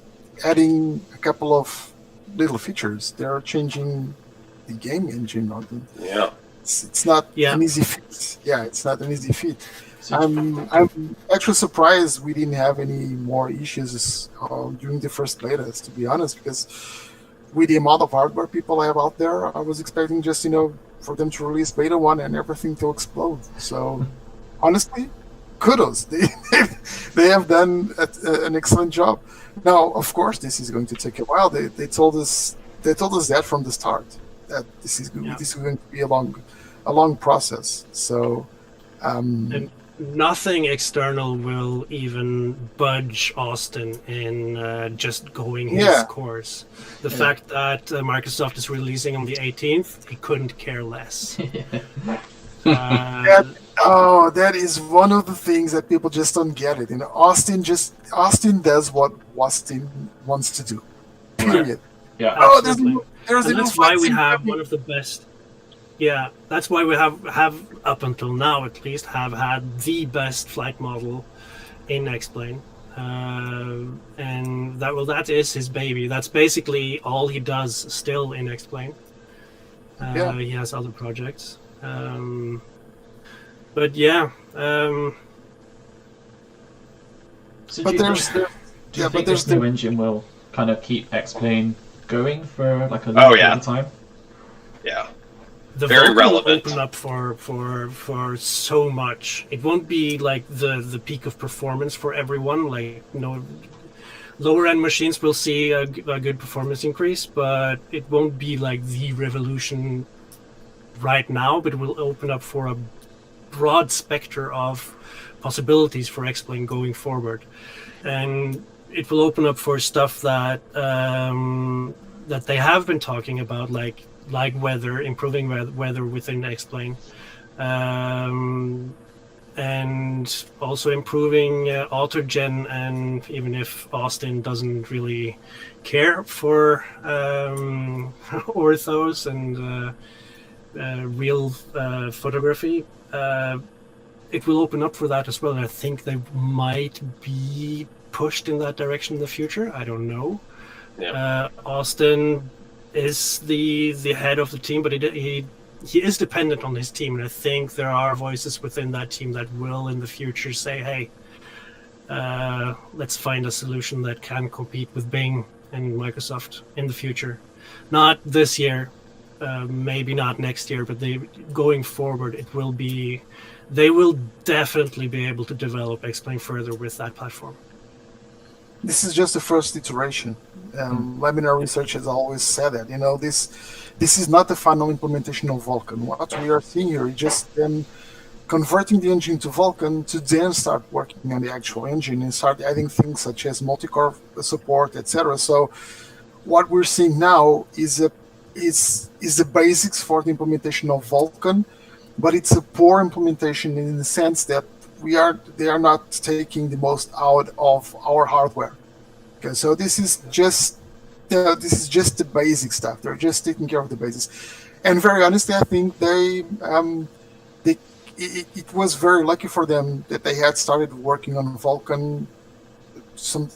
adding a couple of little features. They're changing the game engine on them. Yeah. It's not an easy feat. Yeah, it's not an easy feat. I'm actually surprised we didn't have any more issues during the first betas, to be honest, because with the amount of hardware people have out there, I was expecting just, for them to release beta 1 and everything to explode. So, honestly, kudos. They have done an excellent job. Now, of course, this is going to take a while. They told us that from the start, that this is going to be a long process. So, and nothing external will even budge Austin in just going his course. The fact that Microsoft is releasing on the 18th, he couldn't care less. That is one of the things that people just don't get it. Austin does what Austin wants to do. Period. Yeah. Oh, that's why we have one of the best. Yeah, that's why we have up until now at least have had the best flight model in Explain, and that is his baby. That's basically all he does still in Explain. He has other projects, but yeah. So do you think this new engine will kind of keep Explain going for like a long period of time? Yeah. The very relevant. Will open up for so much. It won't be like the peak of performance for everyone. Like lower end machines will see a good performance increase, but it won't be like the revolution right now. But it will open up for a broad spectrum of possibilities for Explain going forward, and it will open up for stuff that that they have been talking about, like weather, improving weather within Explain, and also improving autogen. And even if Austin doesn't really care for orthos and real photography, it will open up for that as well. And I think they might be pushed in that direction in the future. I don't know. Yeah. Austin is the head of the team, but he is dependent on his team, and I think there are voices within that team that will in the future say, hey, let's find a solution that can compete with Bing and Microsoft in the future. Not this year, maybe not next year, but going forward, they will definitely be able to develop Explain further with that platform. This is just the first iteration. Laminar Research has always said that. This is not the final implementation of Vulkan. What we are seeing here is just them converting the engine to Vulkan to then start working on the actual engine and start adding things such as multi-core support, etc. So what we're seeing now is the basics for the implementation of Vulkan, but it's a poor implementation in the sense that they are not taking the most out of our hardware. Okay, so this is just the basic stuff. They're just taking care of the basics, and very honestly, I think they it was very lucky for them that they had started working on Vulkan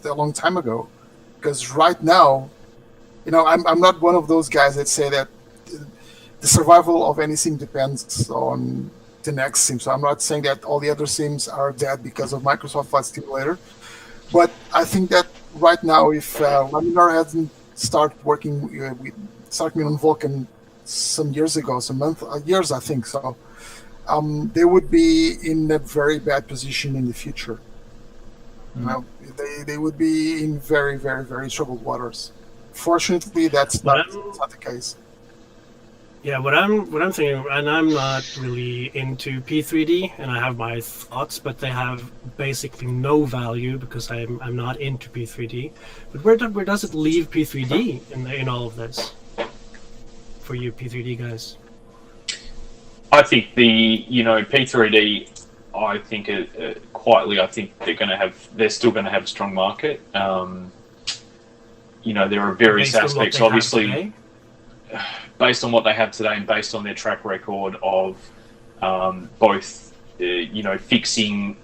a long time ago, because right now, I'm not one of those guys that say that the survival of any sim depends on the next sim. So I'm not saying that all the other sims are dead because of Microsoft Flight Simulator, but I think that right now, if Laminar hasn't started working on Vulkan some years ago, years I think so, they would be in a very bad position in the future. They would be in very, very, very troubled waters. Fortunately, that's not the case. Yeah, what I'm thinking, and I'm not really into P3D, and I have my thoughts, but they have basically no value because I'm not into P3D. But where does it leave P3D in all of this? For you P3D guys, I think P3D. I think quietly, I think they're still going to have a strong market. There are various aspects, obviously, based on what they have today and based on their track record of both, fixing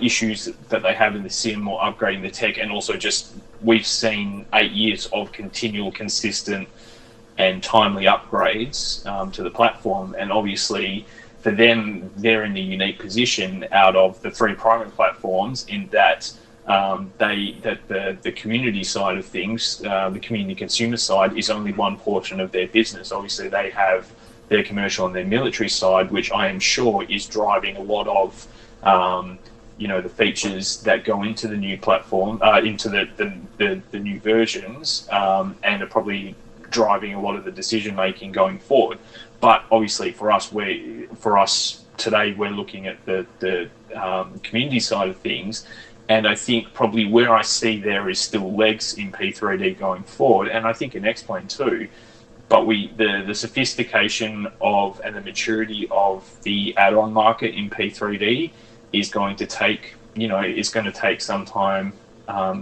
issues that they have in the sim or upgrading the tech, and also just we've seen 8 years of continual, consistent, and timely upgrades to the platform, and obviously. For them, they're in the unique position out of the 3 primary platforms in that the community side of things, the community consumer side, is only one portion of their business. Obviously, they have their commercial and their military side, which I am sure is driving a lot of the features that go into the new platform, into the new versions, and are probably driving a lot of the decision making going forward. But obviously, for us today, we're looking at the community side of things, and I think probably where I see there is still legs in P3D going forward, and I think in X-Plane too. But the sophistication of and the maturity of the add-on market in P3D is going to take some time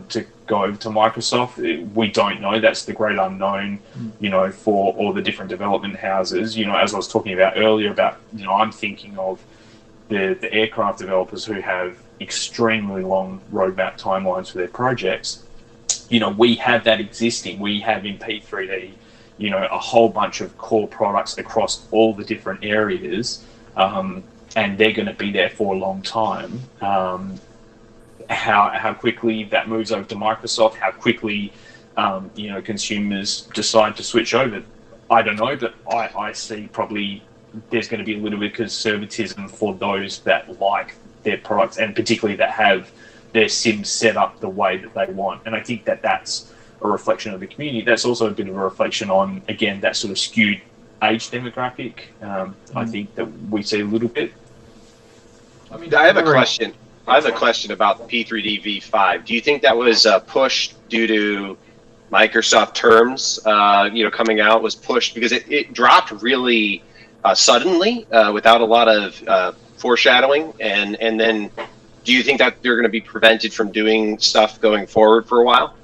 to go over to Microsoft. We don't know. That's the great unknown, for all the different development houses. As I was talking about earlier about, I'm thinking of the aircraft developers who have extremely long roadmap timelines for their projects. We have that existing. We have in P3D, a whole bunch of core products across all the different areas, and they're going to be there for a long time. How quickly that moves over to Microsoft, how quickly consumers decide to switch over, I don't know, but I see probably there's going to be a little bit of conservatism for those that like their products and particularly that have their sims set up the way that they want. And I think that that's a reflection of the community. That's also a bit of a reflection on, again, that sort of skewed age demographic. I think that we see a little bit. I have a question. I have a question about P3D V5. Do you think that was pushed due to Microsoft terms, coming out, was pushed because it dropped really suddenly without a lot of foreshadowing? And then do you think that they're going to be prevented from doing stuff going forward for a while?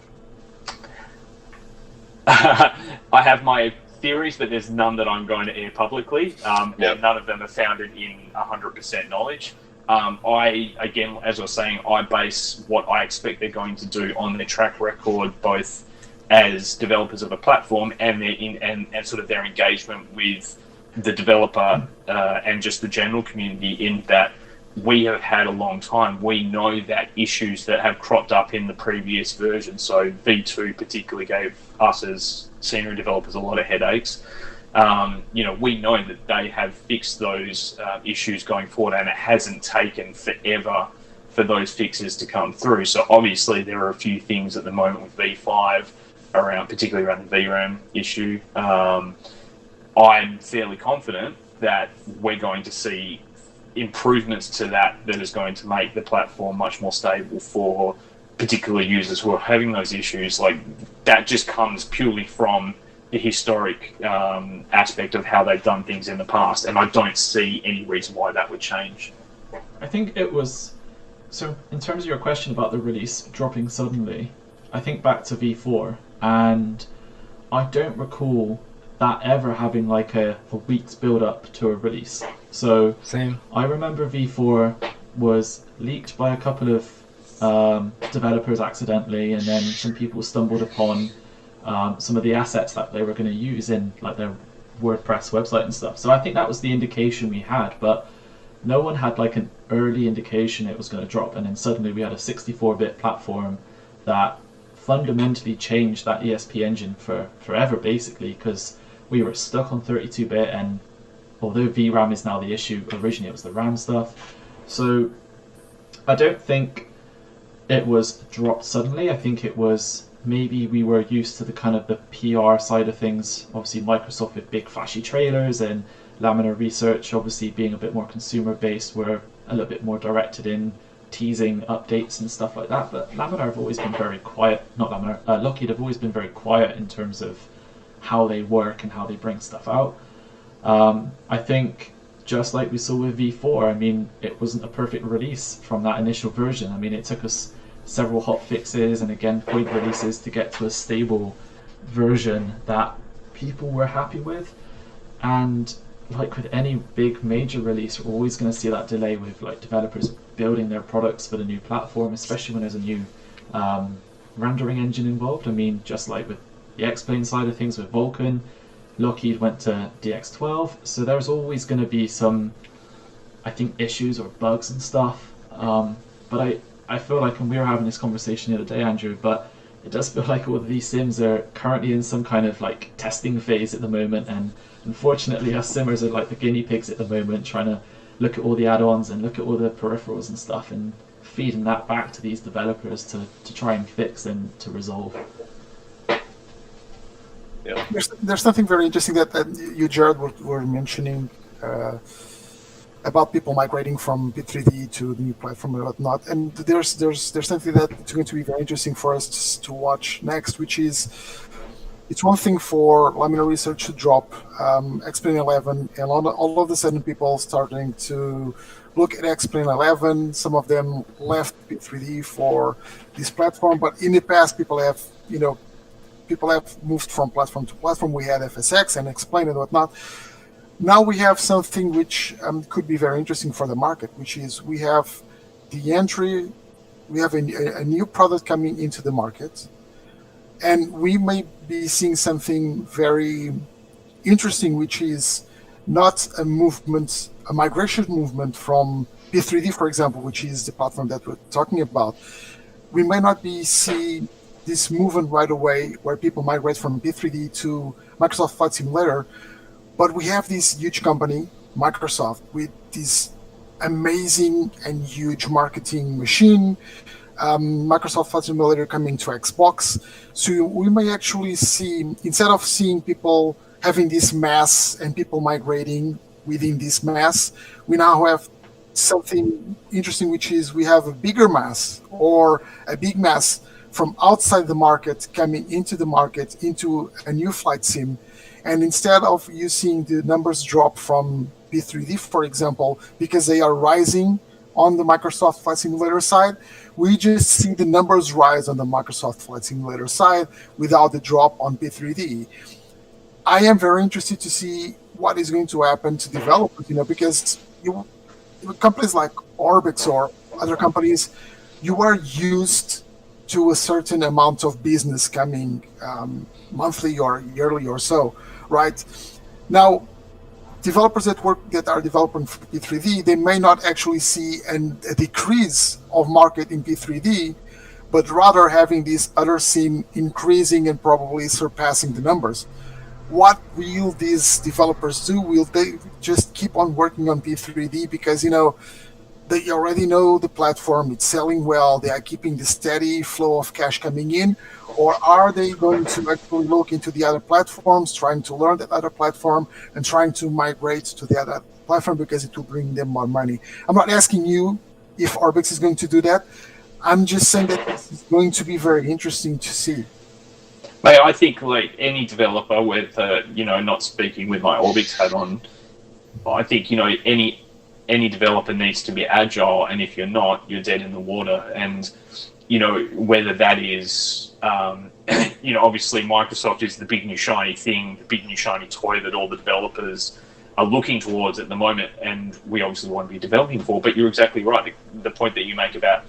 I have my theories, but there's none that I'm going to air publicly. And none of them are founded in 100% knowledge. Again, as I was saying, I base what I expect they're going to do on their track record, both as developers of a platform and and sort of their engagement with the developer and just the general community, in that we have had a long time. We know that issues that have cropped up in the previous version, so V2 particularly gave us as senior developers a lot of headaches. We know that they have fixed those issues going forward, and it hasn't taken forever for those fixes to come through. So obviously there are a few things at the moment with V5 particularly around the VRAM issue. I'm fairly confident that we're going to see improvements to that is going to make the platform much more stable for particular users who are having those issues. Like, that just comes purely from the historic aspect of how they've done things in the past, and I don't see any reason why that would change. I think it was... So, in terms of your question about the release dropping suddenly, I think back to V4, and I don't recall that ever having like a week's build-up to a release. So Same. I remember V4 was leaked by a couple of developers accidentally, and then some people stumbled upon some of the assets that they were going to use in like their WordPress website and stuff. So I think that was the indication we had, but no one had like an early indication it was going to drop, and then suddenly we had a 64-bit platform that fundamentally changed that ESP engine for forever, basically, because we were stuck on 32-bit, and although VRAM is now the issue, originally it was the RAM stuff. So I don't think it was dropped suddenly. I think it was maybe we were used to the kind of the PR side of things. Obviously Microsoft with big flashy trailers, and Laminar Research obviously being a bit more consumer based, were a little bit more directed in teasing updates and stuff like that. But Laminar have always been very quiet, not Laminar, Lockheed have always been very quiet in terms of how they work and how they bring stuff out. I think just like we saw with V4, I mean, it wasn't a perfect release from that initial version. I mean, it took us several hot fixes and again point releases to get to a stable version that people were happy with. And like with any big major release, we're always going to see that delay with like developers building their products for the new platform, especially when there's a new rendering engine involved. I mean, just like with the X-Plane side of things with Vulkan, Lockheed went to DX12, so there's always going to be some, I think, issues or bugs and stuff. But I feel like, and we were having this conversation the other day, Andrew, but it does feel like all of these sims are currently in some kind of like testing phase at the moment, and unfortunately us simmers are like the guinea pigs at the moment, trying to look at all the add-ons and look at all the peripherals and stuff and feeding that back to these developers to try and fix and to resolve. Yeah. There's something very interesting that you, Jarrad, were mentioning about people migrating from P3D to the new platform and whatnot. And there's something that's going to be very interesting for us to watch next, which is, it's one thing for Laminar Research to drop X-Plane 11, and all of a sudden people starting to look at X-Plane 11. Some of them left P3D for this platform, but in the past people have moved from platform to platform. We had FSX and X-Plane and whatnot. Now we have something which could be very interesting for the market, which is we have the entry, we have a new product coming into the market, and we may be seeing something very interesting, which is not a movement, a migration movement from P3D, for example, which is the platform that we're talking about. We may not be seeing this movement right away where people migrate from P3D to Microsoft Flight Simulator, but we have this huge company, Microsoft, with this amazing and huge marketing machine, Microsoft Flight Simulator coming to Xbox. So we may actually see, instead of seeing people having this mass and people migrating within this mass, we now have something interesting, which is we have a bigger mass or a big mass from outside the market coming into the market, into a new flight sim. And instead of you seeing the numbers drop from P3D, for example, because they are rising on the Microsoft Flight Simulator side, we just see the numbers rise on the Microsoft Flight Simulator side without the drop on P3D. I am very interested to see what is going to happen to developers, because companies like Orbx or other companies, you are used to a certain amount of business coming monthly or yearly or so, right? Now, developers that are developing for P3D, they may not actually see a decrease of market in P3D, but rather having this other sim increasing and probably surpassing the numbers. What will these developers do? Will they just keep on working on P3D because, they already know the platform, it's selling well, they are keeping the steady flow of cash coming in? Or are they going to actually look into the other platforms, trying to learn that other platform and trying to migrate to the other platform because it will bring them more money? I'm not asking you if Orbx is going to do that. I'm just saying that it's going to be very interesting to see. Mate, I think like any developer with, not speaking with my Orbx hat on, I think, any developer needs to be agile, and if you're not, you're dead in the water. And whether that is obviously Microsoft is the big new shiny thing, the big new shiny toy that all the developers are looking towards at the moment, and we obviously want to be developing for. But you're exactly right. The point that you make about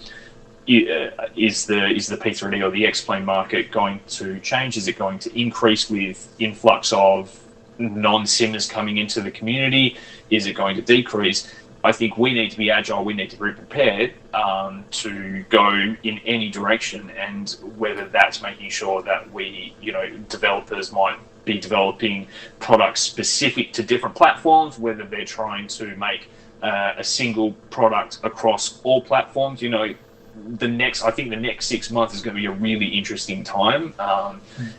is the P3D or the X-plane market going to change? Is it going to increase with influx of non-simmers coming into the community? Is it going to decrease? I think we need to be agile. We need to be prepared to go in any direction, and whether that's making sure that we, developers might be developing products specific to different platforms, whether they're trying to make a single product across all platforms. I think the next 6 months is going to be a really interesting time.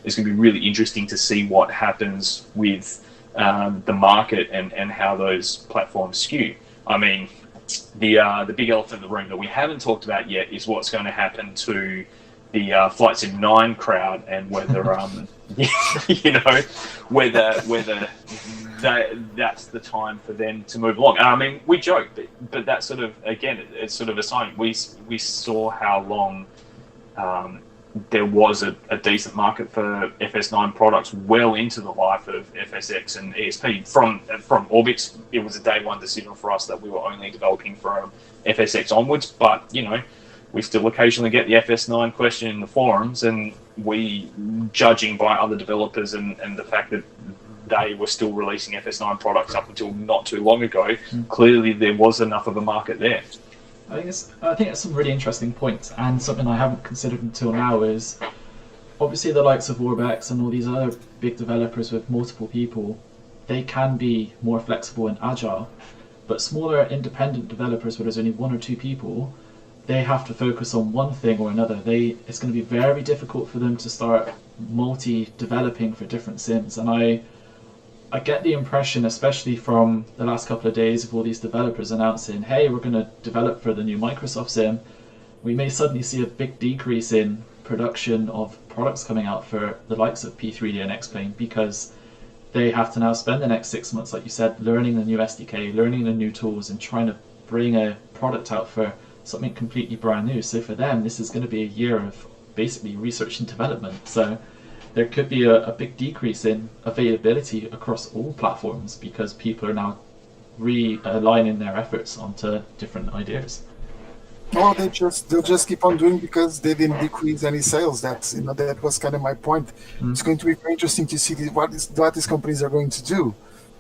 It's going to be really interesting to see what happens with the market and how those platforms skew. I mean, the big elephant in the room that we haven't talked about yet is what's going to happen to the FlightSim9 crowd, and whether whether that's the time for them to move along. And I mean, we joke, but that's sort of, again, it's sort of a sign. We saw how long there was a decent market for FS9 products well into the life of FSX and ESP. From Orbx, it was a day one decision for us that we were only developing from FSX onwards, but we still occasionally get the FS9 question in the forums, and we, judging by other developers and the fact that they were still releasing FS9 products up until not too long ago, clearly there was enough of a market there. I think it's some really interesting points, and something I haven't considered until now is obviously the likes of Orbx and all these other big developers with multiple people, they can be more flexible and agile, but smaller independent developers where there's only one or two people, they have to focus on one thing or another. It's going to be very difficult for them to start multi-developing for different sims, and I get the impression, especially from the last couple of days of all these developers announcing, hey, we're going to develop for the new Microsoft sim, we may suddenly see a big decrease in production of products coming out for the likes of P3D and X-Plane, because they have to now spend the next 6 months, like you said, learning the new SDK, learning the new tools, and trying to bring a product out for something completely brand new. So for them, this is going to be a year of basically research and development. So there could be a big decrease in availability across all platforms because people are now realigning their efforts onto different ideas. Well, they'll just keep on doing because they didn't decrease any sales. That was kind of my point. It's going to be very interesting to see what these companies are going to do,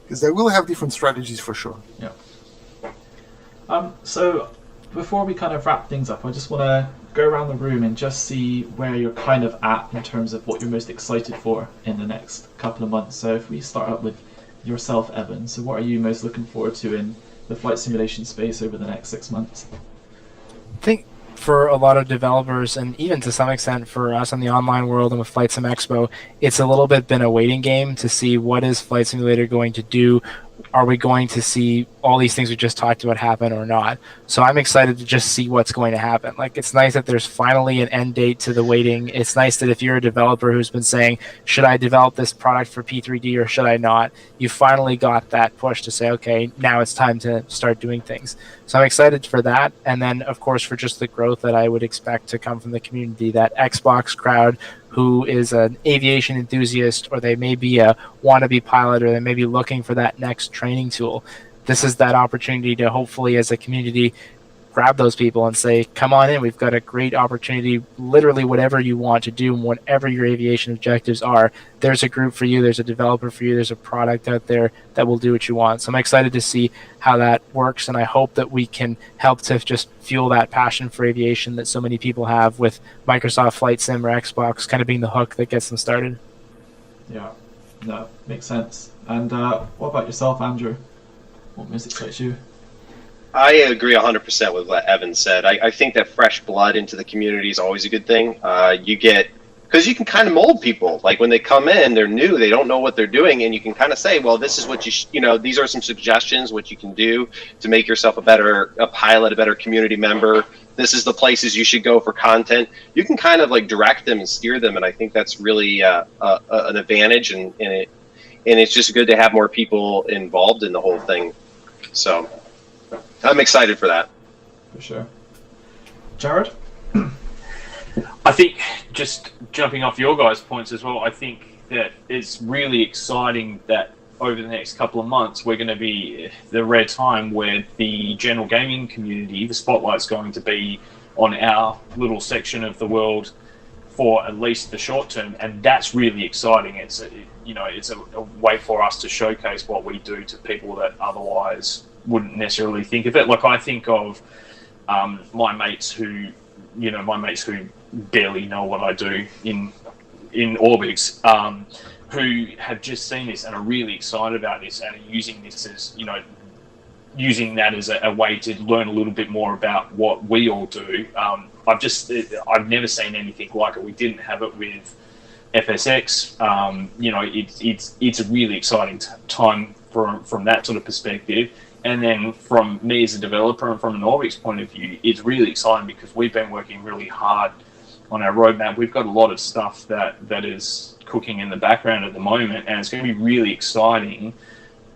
because they will have different strategies for sure. Yeah. So before we kind of wrap things up, I just want to go around the room and just see where you're kind of at in terms of what you're most excited for in the next couple of months. So if we start up with yourself, Evan, so what are you most looking forward to in the flight simulation space over the next 6 months? I think for a lot of developers, and even to some extent for us in the online world and with FlightSimExpo, it's a little bit been a waiting game to see what is Flight Simulator going to do. Are we going to see all these things we just talked about happen or not? So I'm excited to just see what's going to happen. Like, it's nice that there's finally an end date to the waiting. It's nice that if you're a developer who's been saying, should I develop this product for P3D or should I not? You finally got that push to say, okay, now it's time to start doing things. So I'm excited for that. And then, of course, for just the growth that I would expect to come from the community, that Xbox crowd who is an aviation enthusiast, or they may be a wannabe pilot, or they may be looking for that next training tool. This is that opportunity to hopefully, as a community, grab those people and say, come on in, we've got a great opportunity. Literally whatever you want to do and whatever your aviation objectives are, there's a group for you, there's a developer for you, there's a product out there that will do what you want. So I'm excited to see how that works, and I hope that we can help to just fuel that passion for aviation that so many people have, with Microsoft Flight Sim or Xbox kind of being the hook that gets them started. Yeah, no, makes sense. And what about yourself, Andrew? What most excites you? I agree 100% with what Evan said. I think that fresh blood into the community is always a good thing. Because you can kind of mold people. Like, when they come in, they're new, they don't know what they're doing, and you can kind of say, well, this is what these are some suggestions, what you can do to make yourself a pilot, a better community member. This is the places you should go for content. You can kind of like direct them and steer them, and I think that's really an advantage, and it's just good to have more people involved in the whole thing. So I'm excited for that. For sure. Jarrad? I think, just jumping off your guys' points as well, I think that it's really exciting that over the next couple of months, we're going to be the rare time where the general gaming community, the spotlight's going to be on our little section of the world for at least the short term, and that's really exciting. It's a way for us to showcase what we do to people that otherwise wouldn't necessarily think of it. Like, I think of my mates who barely know what I do in Orbx, who have just seen this and are really excited about this and are using this as, using that as a way to learn a little bit more about what we all do. I've never seen anything like it. We didn't have it with FSX. It's a really exciting time from that sort of perspective. And then from me as a developer and from an Orbx point of view, it's really exciting because we've been working really hard on our roadmap. We've got a lot of stuff that is cooking in the background at the moment, and it's going to be really exciting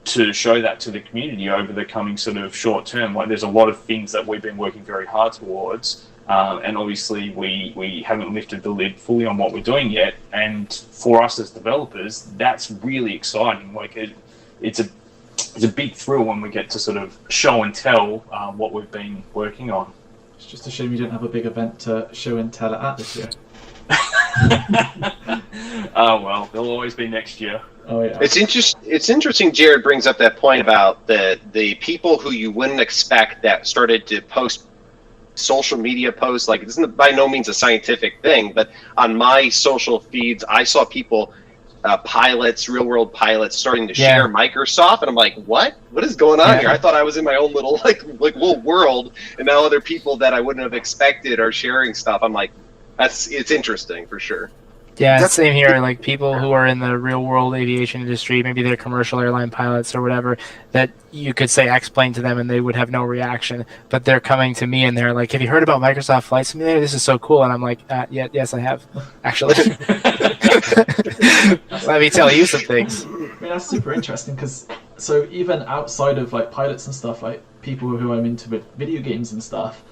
to show that to the community over the coming sort of short term. Like, there's a lot of things that we've been working very hard towards, and obviously we haven't lifted the lid fully on what we're doing yet. And for us as developers, that's really exciting. Like, it's a big thrill when we get to sort of show and tell what we've been working on. It's just a shame you don't have a big event to show and tell it at this year. Oh well, there'll always be next year. Oh yeah. It's interesting. Jarrad brings up that point about the people who you wouldn't expect that started to post social media posts. Like, it's by no means a scientific thing, but on my social feeds, I saw people, pilots, real world pilots, starting to share Microsoft, and I'm like, what is going on here? I thought I was in my own little like little world, and now other people that I wouldn't have expected are sharing stuff. I'm like, it's interesting for sure. Yeah, same here. Like, people who are in the real world aviation industry, maybe they're commercial airline pilots or whatever, that you could say explain to them and they would have no reaction. But they're coming to me and they're like, "Have you heard about Microsoft Flight Simulator? This is so cool." And I'm like, yes, I have, actually. Let me tell you some things. I mean, that's super interesting because so even outside of like pilots and stuff, like people who I'm into with video games and stuff,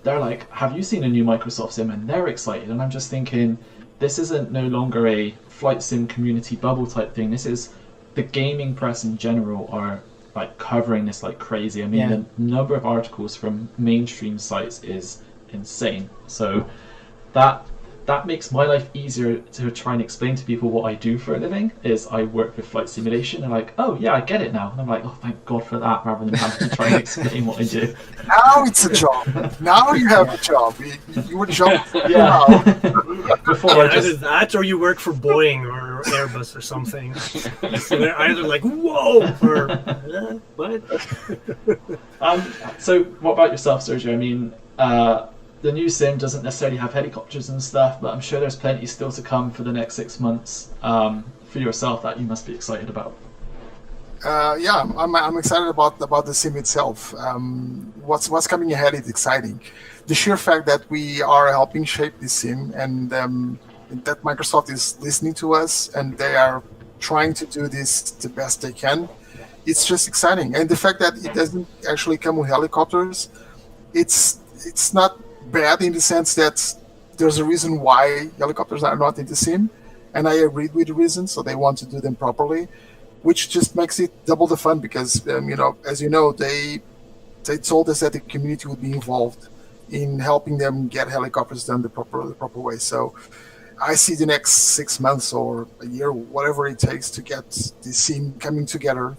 they're like, "Have you seen a new Microsoft Sim?" And they're excited, and I'm just thinking, this isn't no longer a flight sim community bubble type thing. This is the gaming press in general are like covering this like crazy. I mean, the number of articles from mainstream sites is insane. So that makes my life easier to try and explain to people what I do for a living. Is I work with flight simulation. They're like, "Oh yeah, I get it now." And I'm like, "Oh, thank God for that," rather than having to try and explain what I do. Now it's a job. Now you have a job. You would jump. Yeah. Before I Either just that or you work for Boeing or Airbus or something. So they're either like, "Whoa," or what? So what about yourself, Sérgio? I mean, the new sim doesn't necessarily have helicopters and stuff, but I'm sure there's plenty still to come for the next 6 months for yourself that you must be excited about. I'm excited about the sim itself. What's coming ahead is exciting. The sheer fact that we are helping shape this sim, and that Microsoft is listening to us and they are trying to do this the best they can, it's just exciting. And the fact that it doesn't actually come with helicopters, it's not bad in the sense that there's a reason why helicopters are not in the sim, and I agreed with the reason, so they want to do them properly, which just makes it double the fun because as you know, they told us that the community would be involved in helping them get helicopters done the proper way. So I see the next 6 months or a year, whatever it takes to get this sim coming together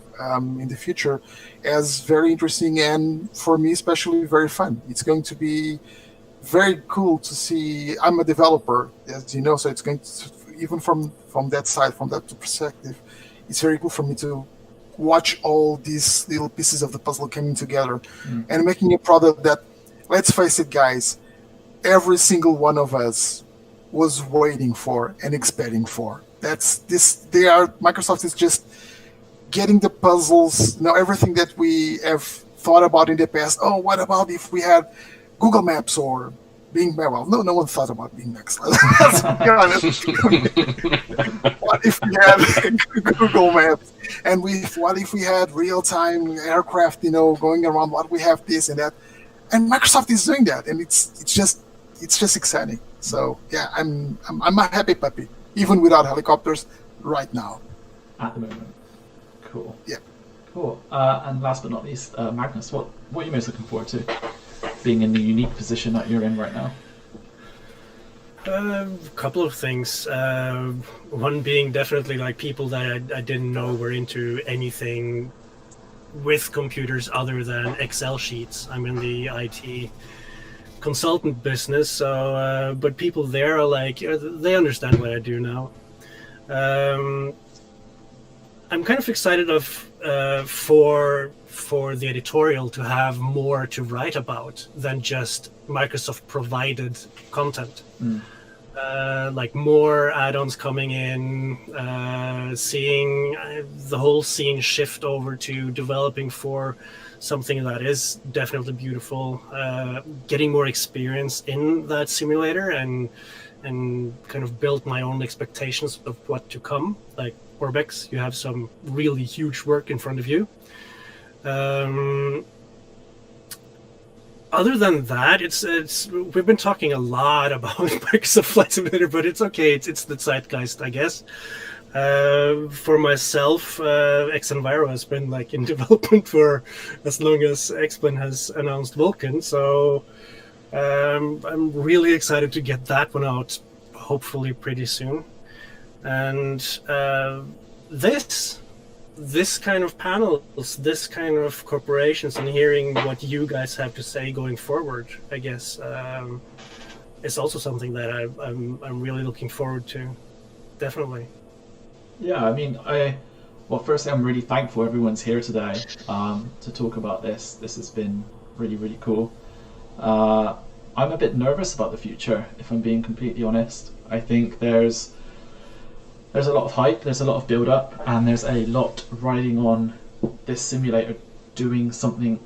in the future, as very interesting, and for me especially very fun. It's going to be very cool to see. I'm a developer, as you know, so it's going to, even from that side, from that perspective, it's very cool for me to watch all these little pieces of the puzzle coming together and making a product that, let's face it, guys, every single one of us was waiting for and expecting for. Microsoft is just getting the puzzles, everything that we have thought about in the past. Oh, what about if we had Google Maps or Bing? Well, no one thought about Bing Maps. Let's be honest. What if we had Google Maps? And what if we had real-time aircraft, going around? What we have this and that, and Microsoft is doing that, and it's just exciting. So yeah, I'm a happy puppy, even without helicopters right now. At the moment. Cool. Yeah. Cool. And last but not least, Magnus, what are you most looking forward to, being in the unique position that you're in right now? A couple of things. One being definitely like people that I didn't know were into anything with computers other than Excel sheets. I'm in the IT consultant business, so but people there are like, they understand what I do now. I'm kind of excited for the editorial to have more to write about than just Microsoft provided content. Like more add-ons coming in, seeing the whole scene shift over to developing for something that is definitely beautiful, getting more experience in that simulator and kind of build my own expectations of what to come. Like Orbx, you have some really huge work in front of you. Other than that, it's we've been talking a lot about Microsoft Flight Simulator, but it's okay. It's the zeitgeist, I guess. For myself, Xenviro has been like in development for as long as Xplane has announced Vulkan, so I'm really excited to get that one out, hopefully pretty soon. And this kind of panels, this kind of corporations, and hearing what you guys have to say going forward, I guess, is also something that I'm really looking forward to. Definitely. Yeah, I mean, firstly, I'm really thankful everyone's here today to talk about this. This has been really, really cool. I'm a bit nervous about the future, if I'm being completely honest. I think there's a lot of hype, there's a lot of build-up, and there's a lot riding on this simulator doing something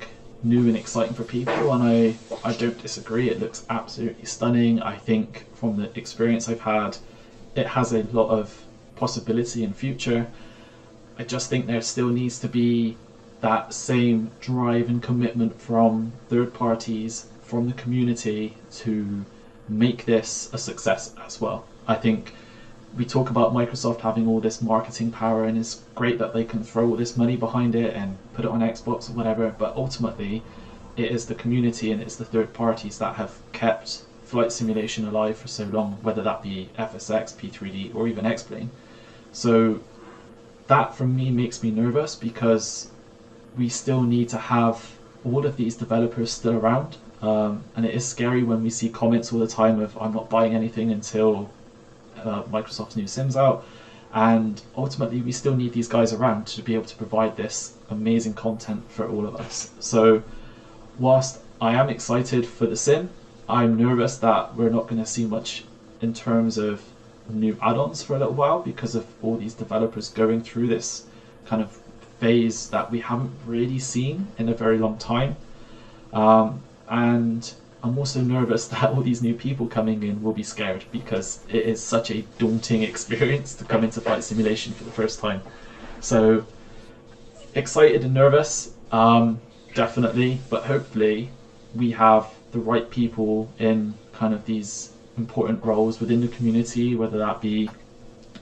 new and exciting for people, and I don't disagree. It looks absolutely stunning. I think from the experience I've had, it has a lot of possibility in future. I just think there still needs to be that same drive and commitment from third parties, from the community, to make this a success as well. I think we talk about Microsoft having all this marketing power, and it's great that they can throw all this money behind it and put it on Xbox or whatever, but ultimately it is the community and it's the third parties that have kept flight simulation alive for so long, whether that be FSX, P3D, or even Xplane. So that for me makes me nervous, because we still need to have all of these developers still around, and it is scary when we see comments all the time of I'm not buying anything until Microsoft's new Sim's out, and ultimately we still need these guys around to be able to provide this amazing content for all of us. So whilst I am excited for the Sim, I'm nervous that we're not going to see much in terms of new add-ons for a little while, because of all these developers going through this kind of phase that we haven't really seen in a very long time. And I'm also nervous that all these new people coming in will be scared, because it is such a daunting experience to come into flight simulation for the first time. So excited and nervous, definitely, but hopefully we have the right people in kind of these important roles within the community, whether that be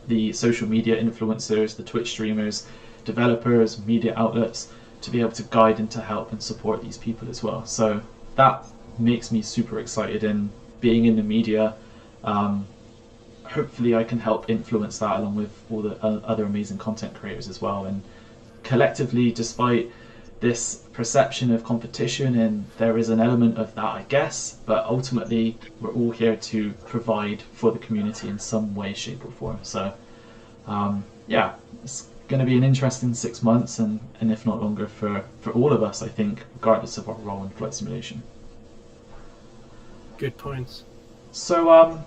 the social media influencers, the Twitch streamers, developers, media outlets, to be able to guide and to help and support these people as well. So that makes me super excited in being in the media. Hopefully I can help influence that along with all the other amazing content creators as well. And collectively, despite this perception of competition, and there is an element of that, I guess, but ultimately we're all here to provide for the community in some way, shape or form. So yeah, it's going to be an interesting 6 months, and if not longer, for all of us, I think, regardless of our role in flight simulation. Good points. So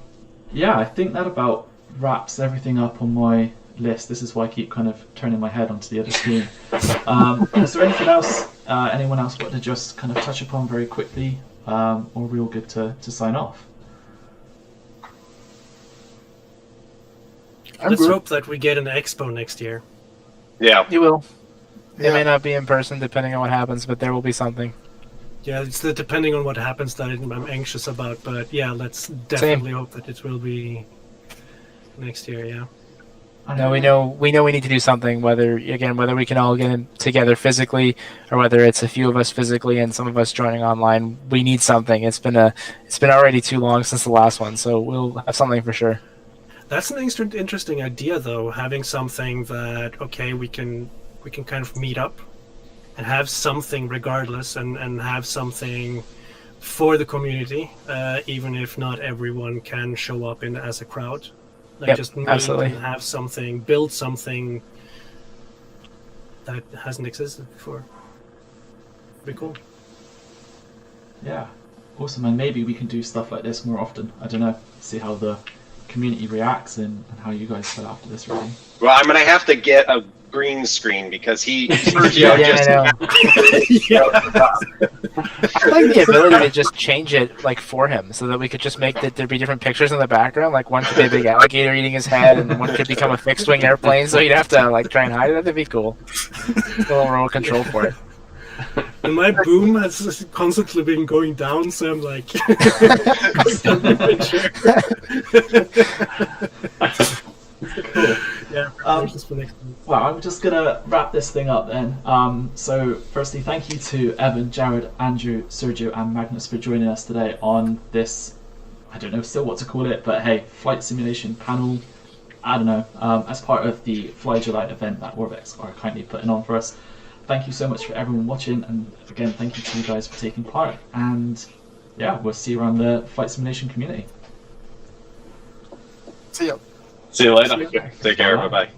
yeah, I think that about wraps everything up on my list. This is why I keep kind of turning my head onto the other screen. Is there anything else anyone else wanted to just kind of touch upon very quickly, or are we all good to sign off? Let's hope that we get an expo next year. Yeah. You will. Yeah. It may not be in person depending on what happens, but there will be something. Yeah, it's depending on what happens that I'm anxious about, but yeah, let's definitely hope that it will be next year, yeah. No, we know we need to do something. Whether we can all get in together physically, or whether it's a few of us physically and some of us joining online, we need something. It's been already too long since the last one, so we'll have something for sure. That's an interesting idea, though. Having something that we can kind of meet up and have something regardless, and have something for the community, even if not everyone can show up in as a crowd. Like just meet absolutely. and have something, build something that hasn't existed before. Pretty cool. Yeah, awesome. And maybe we can do stuff like this more often. I don't know. See how the community reacts and how you guys feel after this, really. Well, I'm gonna have to get a green screen because Sérgio I'd like the ability to just change it like for him, so that we could just make there be different pictures in the background. Like one could be a big alligator eating his head, and one could become a fixed wing airplane. So you'd have to like try and hide it. That'd be cool. A little remote control for it. And my boom has constantly been going down, so I'm like going down the picture. Cool. Yeah, preparations for next week. Well, I'm just gonna wrap this thing up then. So firstly, thank you to Evan, Jarrad, Andrew, Sérgio and Magnus for joining us today on this, I don't know still what to call it, but hey, flight simulation panel, I don't know, as part of the FlyJuly event that Orbx are kindly putting on for us. Thank you so much for everyone watching, and again, thank you to you guys for taking part, and yeah, we'll see you around the flight simulation community. See you. See you later. Take care. Bye bye.